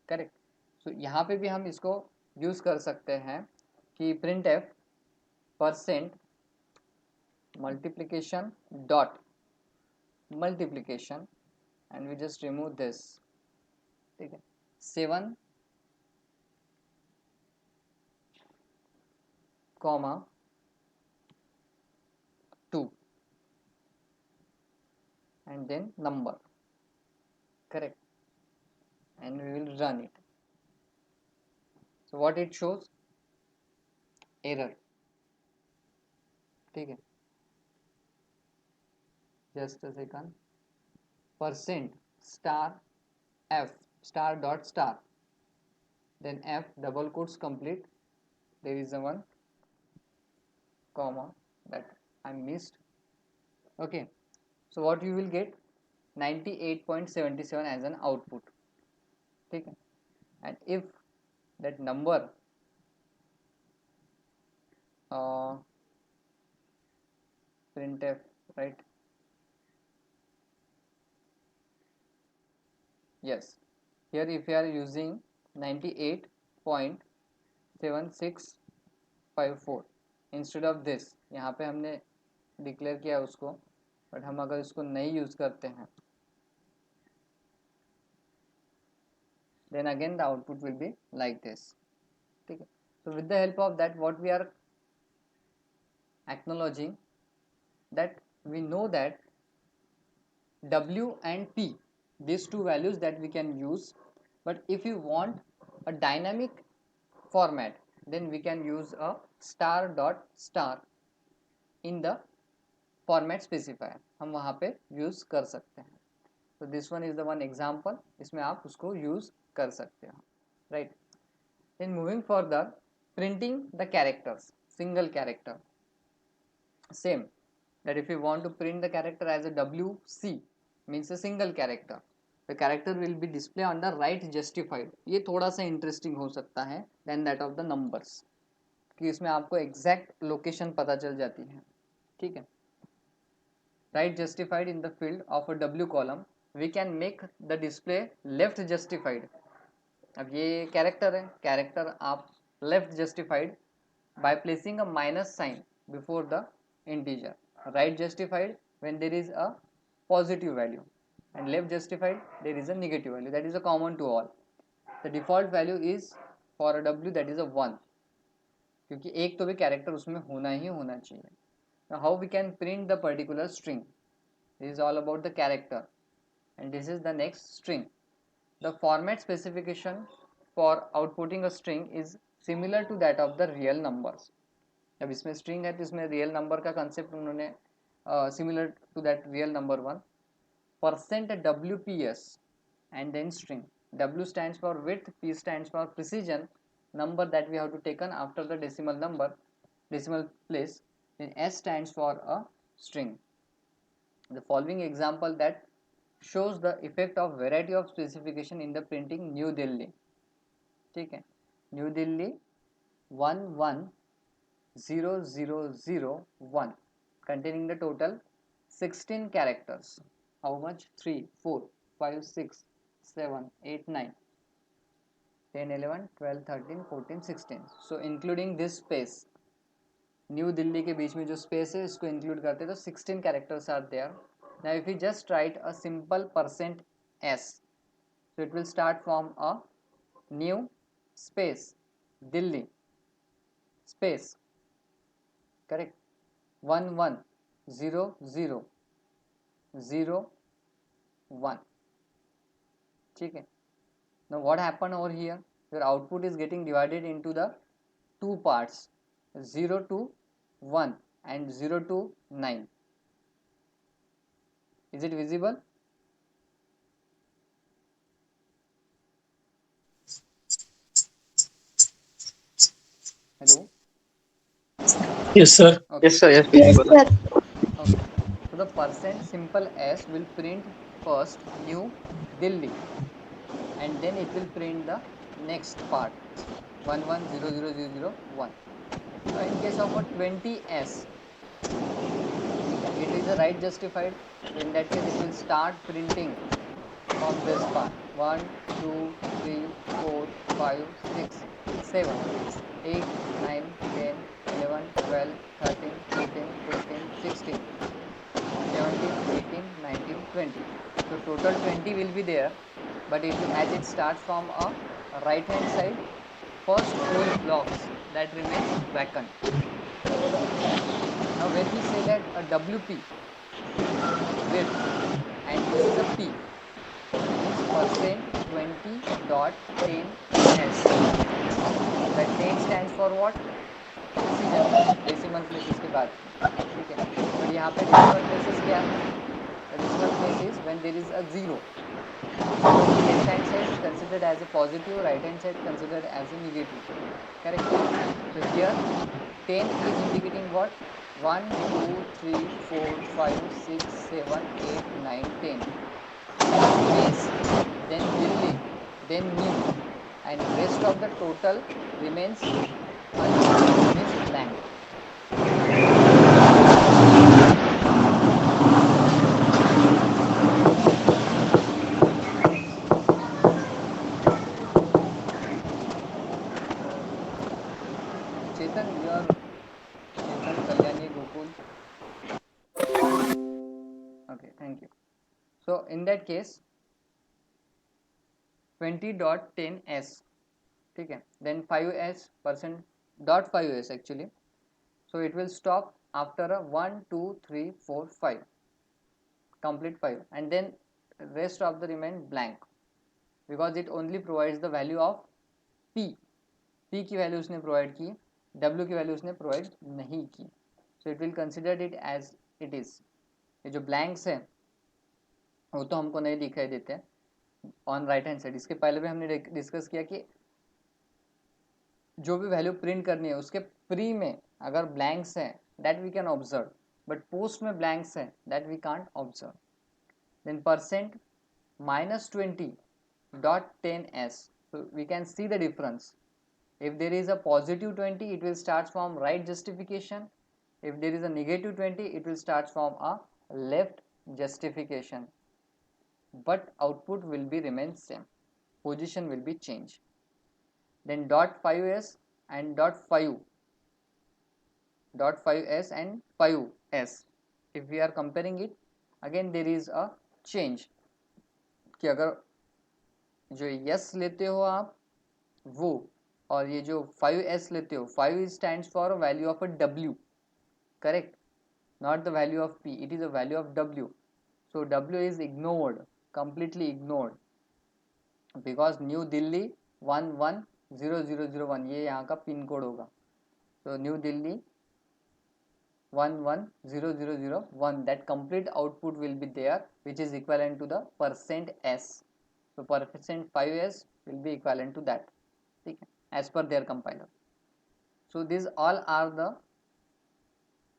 S1: correct. So यहाँ पे भी हम इसको यूज कर सकते हैं कि printf percent multiplication dot multiplication, and we just remove this. ठीक है, 7 comma 2 and then number, correct, and we will run it. So what it shows, error. ठीक है, just a second, percent star f star dot star, then f double quotes complete, there is a one comma that I missed. Okay, so what you will get 98.77 as an output. ठीक है, and if that number printf, right, yes, here if you are using 98.7654 instead of this, यहाँ पे हमने declare किया उसको, but हम अगर इसको नहीं यूज़ करते हैं then again the output will be like this. Okay. So with the help of that, what we are acknowledging, that we know that W and P, these two values that we can use, but if you want a dynamic format, then we can use a star dot star in the format specifier, हम वहाँ पे use कर सकते हैं. So this one is the one example, इसमें आप उसको use कर सकते हो, right? Then moving further, printing the characters, single character, same, that if you want to print the character as a WC, means a single character, the character will be displayed on the right justified. ये थोड़ा सा interesting हो सकता है than that of the numbers, कि इसमें आपको exact location पता चल जाती है, ठीक है. Right justified in the field of a W column, we can make the display left justified. अब ये character है, character आप left justified by placing a minus sign before the integer. Right justified when there is a positive value, and left justified there is a negative value. That is a common to all. The default value is for a W, that is a 1, क्योंकि एक तो भी character उसमें होना ही होना चाहिए. Now how we can print the particular string? This is all about the character, and this is the next string. The format specification for outputting a string is similar to that of the real numbers. अब इसमें string है तो इसमें real number का concept उन्होंने similar to that real number one, %WPS and then string. W stands for width, P stands for precision, number that we have to taken after the decimal number, decimal place, then S stands for a string. The following example that shows the effect of variety of specification in the printing New Delhi. ठीक है, New Delhi 110001 containing the total 16 characters. How much? 3, 4, 5, 6, 7, 8, 9, 10, 11, 12, 13, 14, 16. So including this space, new Delhi के बीच में जो space है इसको include करते हैं तो 16 characters are there. Now if you just write a simple %s, so it will start from a new space Delhi space, correct, 110001, ठीक है. Now what happened over here? Your output is getting divided into the two parts, 0 to 1 and 0 to 9. Is it visible? Hello?
S3: Yes, sir.
S1: Okay.
S8: Yes, sir. Yes,
S6: Yes,
S8: visible.
S6: sir.
S1: Okay. So the %simple s will print first New Delhi, and then it will print the next part 110001. So in case of a 20s, it is a right justified. In that case, it will start printing from this part 1, 2, 3, 4, 5, 6, 7, 8, 9, 10, 11, 12, 13, 14, 15, 16, 17, 18, 19, 20. So total 20 will be there, but it will, as it starts from a right hand side, first 4 blocks that remains vacant. Now when we say that a WP width and this is a P, means %20.10s. That 10 stands for what? Precision, decimal places के बाद, ठीक है. और यहाँ पे decimal places क्या है? The decimal places when there is a 0. Left hand side is considered as a positive, right hand side considered as a negative, correct? So here 10 is indicating what? 1, 2, 3, 4, 5, 6, 7, 8, 9, 10. Space, then Delhi, then new, and rest of the total remains blank. Chetan, you are Chetan, Kalyani, Gokul. Okay, thank you. So in that case, 20.10s, ठीक है. Then 5s percent dot 5s actually. So it will stop after a 1 2 3 4 5 complete 5, and then rest of the remain blank because it only provides the value of p. p की value उसने provide की, w की value उसने provide नहीं की. So it will consider it as it is. ये जो blanks है वो तो हमको नहीं दिखाई देते ऑन राइट हैंड साइड. इसके पहले भी हमने डिस्कस किया कि जो भी वैल्यू प्रिंट करनी है उसके प्री में अगर ब्लैंक्स है that we can observe, but post में ब्लैंक्स है that we can't observe. Then percent -20.10s, so we can see the difference. If there is a positive 20, it will start from right justification. If there is a negative 20, it will start from a left justification, but output will be remain same, position will be changed. Then dot 5s and dot 5s and 5s, if we are comparing it, again there is a change कि अगर जो yes लेते हो आप वो और ये जो 5s लेते हो, 5 stands for a value of a w, correct, not the value of p, it is a value of w. So w is ignored, completely ignored, because New Delhi 110001 ये यहाँ का पिन कोड होगा. So New Delhi 110001, that complete output will be there, which is equivalent to the percent s. So percent 5s will be equivalent to that, ठीक है, as per their compiler. So these all are the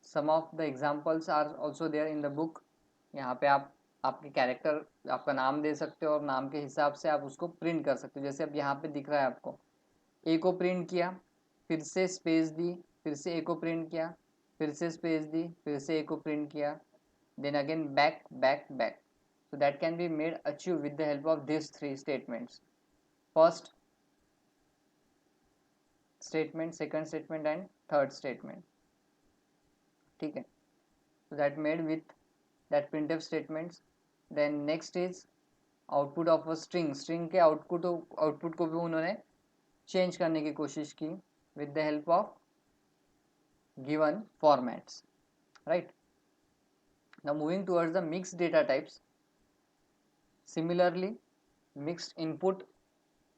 S1: some of the examples are also there in the book. यहाँ पे आप आपके character आपका नाम दे सकते हो और नाम के हिसाब से आप उसको प्रिंट कर सकते हो. जैसे अब यहाँ पे दिख रहा है आपको ए को प्रिंट किया, फिर से स्पेस दी, फिर से ए को प्रिंट किया, फिर से स्पेस दी, फिर से ए को प्रिंट किया, then again back back back. So that can be made achieve with the help of these three statements. First statement, second statement and third statement, ठीक है. So that made with that printf statements. Then next is output of a string. String के output को भी उन्होंने change करने की कोशिश की with the help of given formats, right. Now moving towards the mixed data types. Similarly, mixed input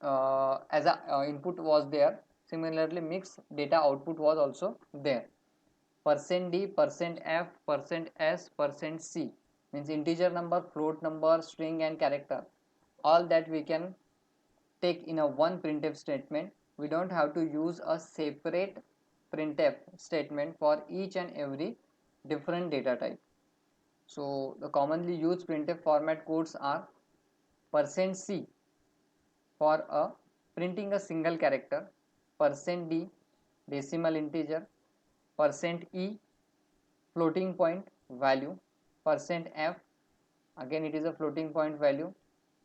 S1: as a input was there, similarly mixed data output was also there. %d, %f, %s, %c means integer number, float number, string and character, all that we can take in a one printf statement. We don't have to use a separate printf statement for each and every different data type. So the commonly used printf format codes are %c for printing a single character, %d decimal integer, %e floating point value, %f again it is a floating point value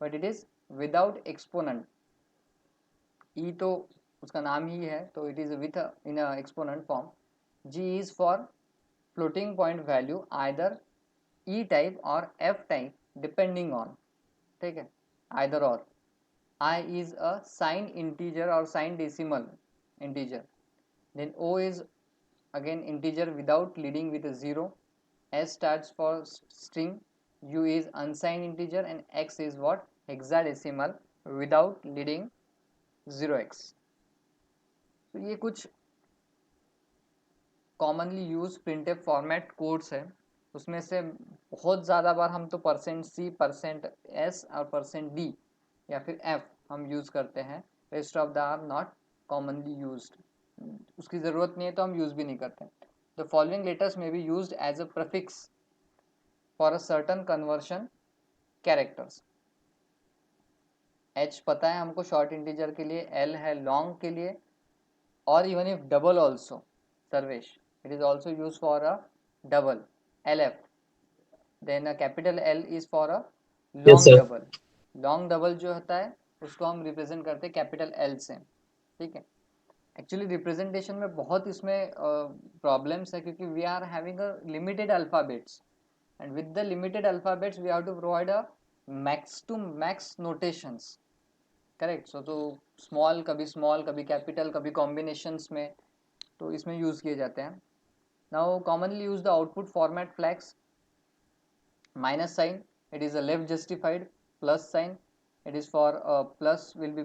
S1: but it is without exponent. e तो उसका नाम ही है तो it is with in a exponent form. g is for floating point value either e type or f type depending on, ठीक है, either or. I is a signed integer or signed decimal integer. Then o is again integer without leading with a 0. S starts for string, u is unsigned integer and x is what, hexadecimal without leading 0x. तो ये कुछ commonly used printf format codes है. उसमें से बहुत ज़्यादा बार हम तो %c, %s और %d या फिर f हम यूज़ करते हैं. Rest of the are not commonly used, उसकी ज़रूरत नहीं है तो हम यूज़ भी नहीं करते. द फॉलोइंग लेटर्स में be used as a prefix for a certain conversion characters. h पता है हमको शॉर्ट इंटीजर के लिए, l है लॉन्ग के लिए, और even if double also, Sarvesh, it is also use for a double, lf. Then a capital L is for a
S3: Yes,
S1: long
S3: sir.
S1: Double. Long double जो होता है उसको हम रिप्रेजेंट करते हैं कैपिटल L से, ठीक है. एक्चुअली रिप्रेजेंटेशन में बहुत इसमें प्रॉब्लम्स है क्योंकि we are having a limited alphabets and with the limited alphabets we have to provide a max to max notations, correct. So तो स्मॉल कभी कैपिटल कभी कॉम्बिनेशंस में, तो इसमें यूज़ किए जाते हैं. Now commonly use the output format flags. minus sign, it is a left justified. Plus sign, it is for plus will be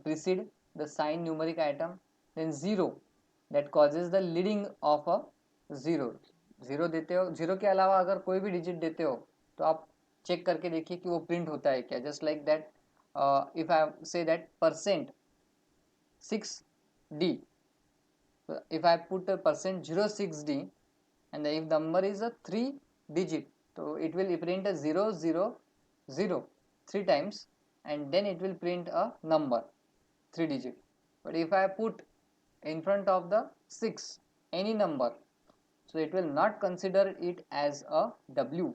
S1: precede the sign numeric item. Then zero, that causes the leading of a zero. Zero देते हो, zero के अलावा अगर कोई भी digit देते हो तो आप चेक करके देखिए कि वो प्रिंट होता है क्या. Just like that, if I say that percent 6d, if I put a percent 06d and if the number is a 3 digit, so it will print a 0 0 0 3 times and then it will print a number 3 digit. But if I put in front of the 6 any number, so it will not consider it as a w,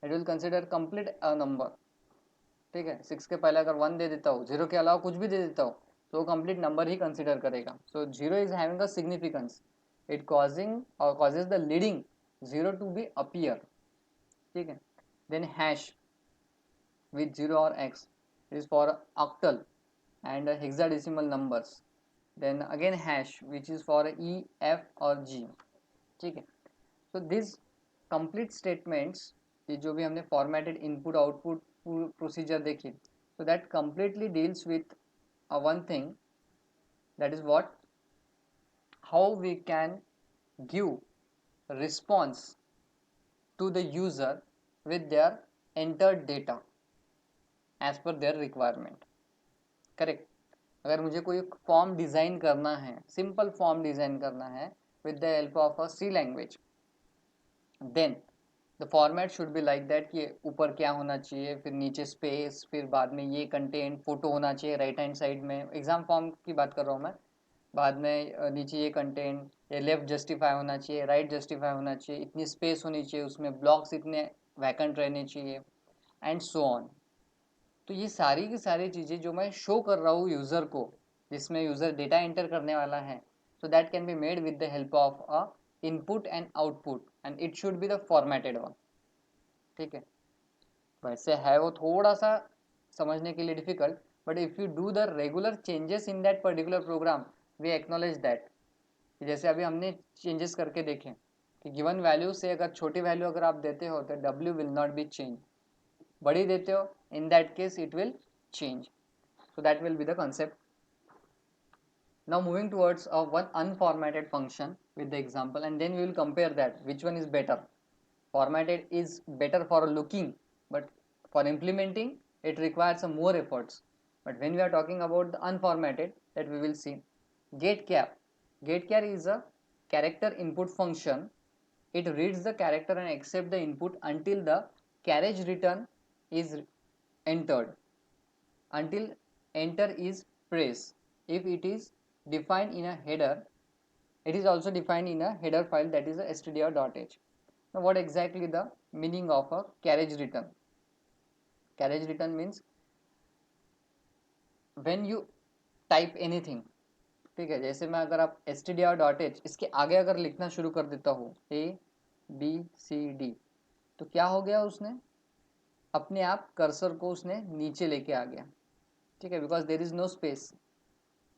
S1: it will consider complete a number. ठीक है. 6 के पहले अगर 1 दे देता हूँ, 0 के अलावा कुछ भी दे देता हूँ, तो वो कंप्लीट नंबर ही कंसिडर करेगा. So 0 is having a significance, it causing और causes the leading 0 to be appear. ठीक है. Then hash with 0 or x, it is for octal and hexadecimal numbers. Then again hash which is for e, f और g. ठीक है. so these complete statements, ये जो भी हमने formatted input output procedure देखी, so that completely deals with one thing, that is what, how we can give response to the user with their entered data as per their requirement. Correct. अगर मुझे कोई form design करना है, simple form design करना है with the help of a C language, then the format should be like that कि ऊपर क्या होना चाहिए, फिर नीचे स्पेस, फिर बाद में ये कंटेंट फोटो होना चाहिए राइट हैंड साइड में. एग्जाम फॉर्म की बात कर रहा हूँ मैं. बाद में नीचे ये कंटेंट, ये लेफ्ट जस्टिफाई होना चाहिए, राइट जस्टिफाई होना चाहिए, इतनी स्पेस होनी चाहिए, उसमें ब्लॉक्स इतने वैकेंट रहने चाहिए एंड सो ऑन. तो ये सारी की सारी चीज़ें जो मैं शो कर रहा हूँ यूज़र को, जिसमें यूज़र डेटा एंटर करने वाला है, so that can be made with the help of a input and output and it should be the formatted one. ठीक है. वैसे है वो थोड़ा सा समझने के लिए difficult, but if you do the regular changes in that particular program, we acknowledge that. जैसे अभी हमने चेंजेस करके देखे कि गिवन वैल्यू से अगर छोटी वैल्यू अगर आप देते हो तो W will not be change, बड़ी देते हो in that case it will change. So that will be the concept. Now moving towards one unformatted function with the example, and then we will compare that which one is better. Formatted is better for looking, but for implementing it requires some more efforts. But when we are talking about the unformatted, that we will see getchar. Getchar is a character input function. It reads the character and accepts the input until the carriage return is entered, until enter is pressed. If it is defined in a header, it is also defined in a header file, that is a stdio.h. Now what exactly the meaning of a carriage return? Carriage return means when you type anything. ठीक है. जैसे मैं अगर आप stdio.h इसके आगे अगर लिखना शुरू कर देता हूँ ABCD, तो क्या हो गया, उसने अपने आप कर्सर को उसने नीचे लेके आ गया. ठीक है. Because there is no space,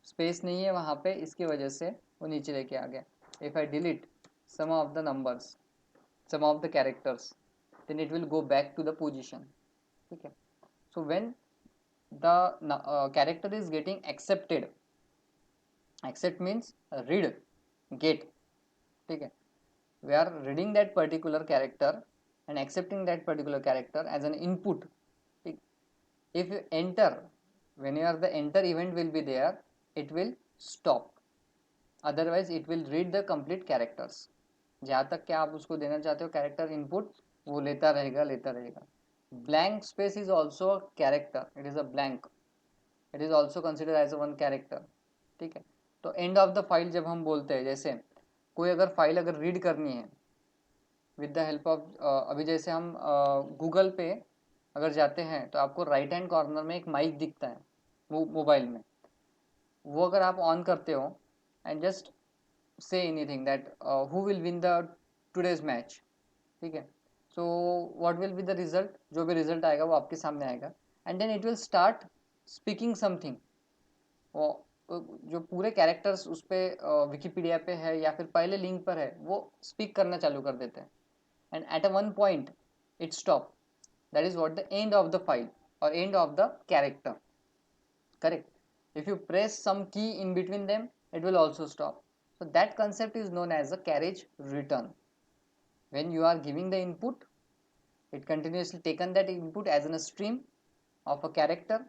S1: space नहीं है वहाँ पे, इसकी वजह से वो नीचे लेके आ गया. If I delete some of the numbers, some of the characters, then it will go back to the position. ठीक है. So when the character is getting accepted, accept means read, get. ठीक है. We are reading that particular character and accepting that particular character as an input. If you enter, whenever the enter event will be there, it will stop, otherwise it will read the complete characters. जहाँ तक क्या आप उसको देना चाहते हो character input, वो लेता रहेगा. Blank space is also a character, it is a blank, it is also considered as a one character. ठीक है. तो एंड ऑफ द फाइल जब हम बोलते हैं, जैसे कोई अगर फाइल अगर रीड करनी है विद द हेल्प ऑफ, अभी जैसे हम गूगल पे अगर जाते हैं तो आपको राइट हैंड कॉर्नर में एक माइक दिखता है मोबाइल में, वो अगर आप ऑन करते हो and just say anything that who will win the today's match. ठीक है. So what will be the result, जो भी रिजल्ट आएगा वो आपके सामने आएगा, and then it will start speaking something, जो पूरे कैरेक्टर्स उस पर विकीपीडिया पे है या फिर पहले लिंक पर है वो स्पीक करना चालू कर देते हैं, and at a one point it stop. That is what the end of the file or end of the character. Correct. If you press some key in between them, it will also stop. So that concept is known as a carriage return. When you are giving the input, it continuously taken that input as in a stream of a character.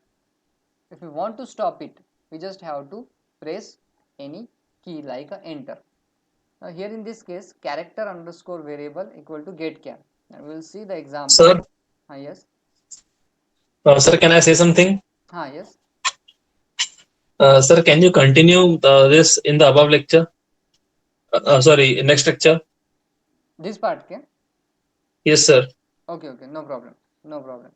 S1: If we want to stop it, we just have to press any key like a enter. Now here in this case, character underscore variable equal to getChar. And we will see the example.
S3: Sir,
S1: Yes.
S3: sir, can I say something?
S1: Yes.
S3: Sir, can you continue this in the above lecture? Sorry, next lecture.
S1: This part, okay?
S3: Yes, sir.
S1: Okay, no problem, no problem.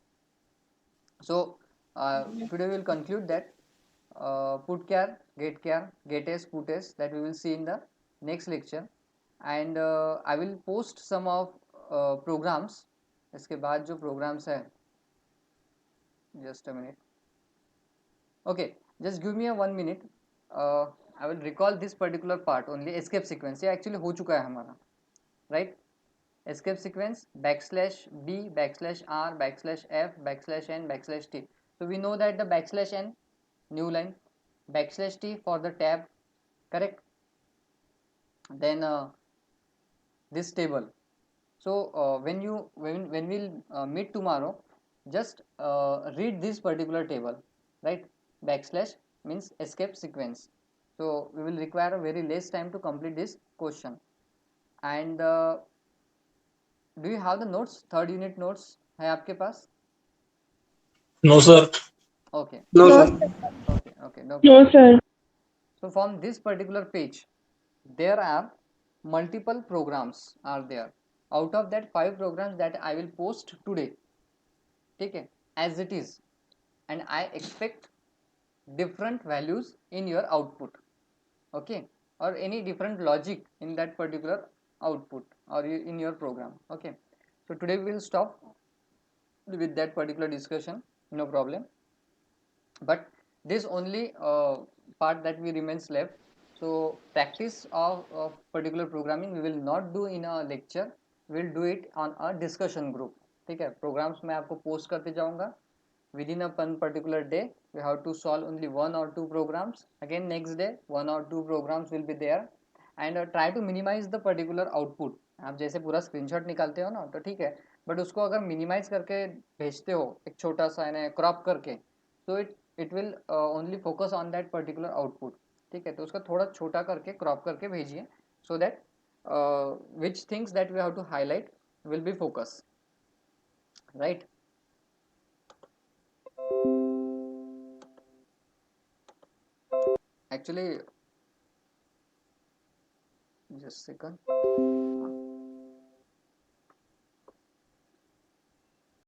S1: So today we will conclude that putchar, getchar, getas, puts, that we will see in the next lecture, and I will post some of programs. इसके बाद जो programs है, just a minute. Okay, just give me a 1 minute. I will recall this particular part only. Escape sequence, ये actually हो चुका है हमारा, right? Escape sequence \b \r \f \n \t. So we know that the \n new line, \t for the tab, correct? Then this table. So when we'll meet tomorrow, just read this particular table, right? / means escape sequence. So we will require a very less time to complete this question. And do you have the notes? Third unit notes है आपके पास?
S3: No, sir.
S1: Okay.
S7: No,
S6: No,
S7: sir.
S6: sir.
S1: Okay, no
S4: No,
S1: problem.
S4: sir.
S1: So from this particular page, there are multiple programs are there. Out of that, 5 programs that I will post today, okay, as it is, and I expect different values in your output, okay, or any different logic in that particular output or in your program, okay. So today we will stop with that particular discussion, no problem. But this only part that we remains left. So practice of particular programming we will not do in a lecture, we will do it on a discussion group. ठीक है, programs मैं आपको post करते जाऊंगा. Within a one particular day we have to solve only 1 or 2 programs. Again next day 1 or 2 programs will be there, and try to minimize the particular output. आप जैसे पूरा screenshot निकालते हो ना तो ठीक है, बट उसको अगर मिनिमाइज करके भेजते हो एक छोटा सा यानी क्रॉप करके, तो it will only focus on that particular output. ठीक है, तो उसका थोड़ा छोटा करके क्रॉप करके भेजिए, so that which things that we have to highlight will be focus, right. Actually, just a second.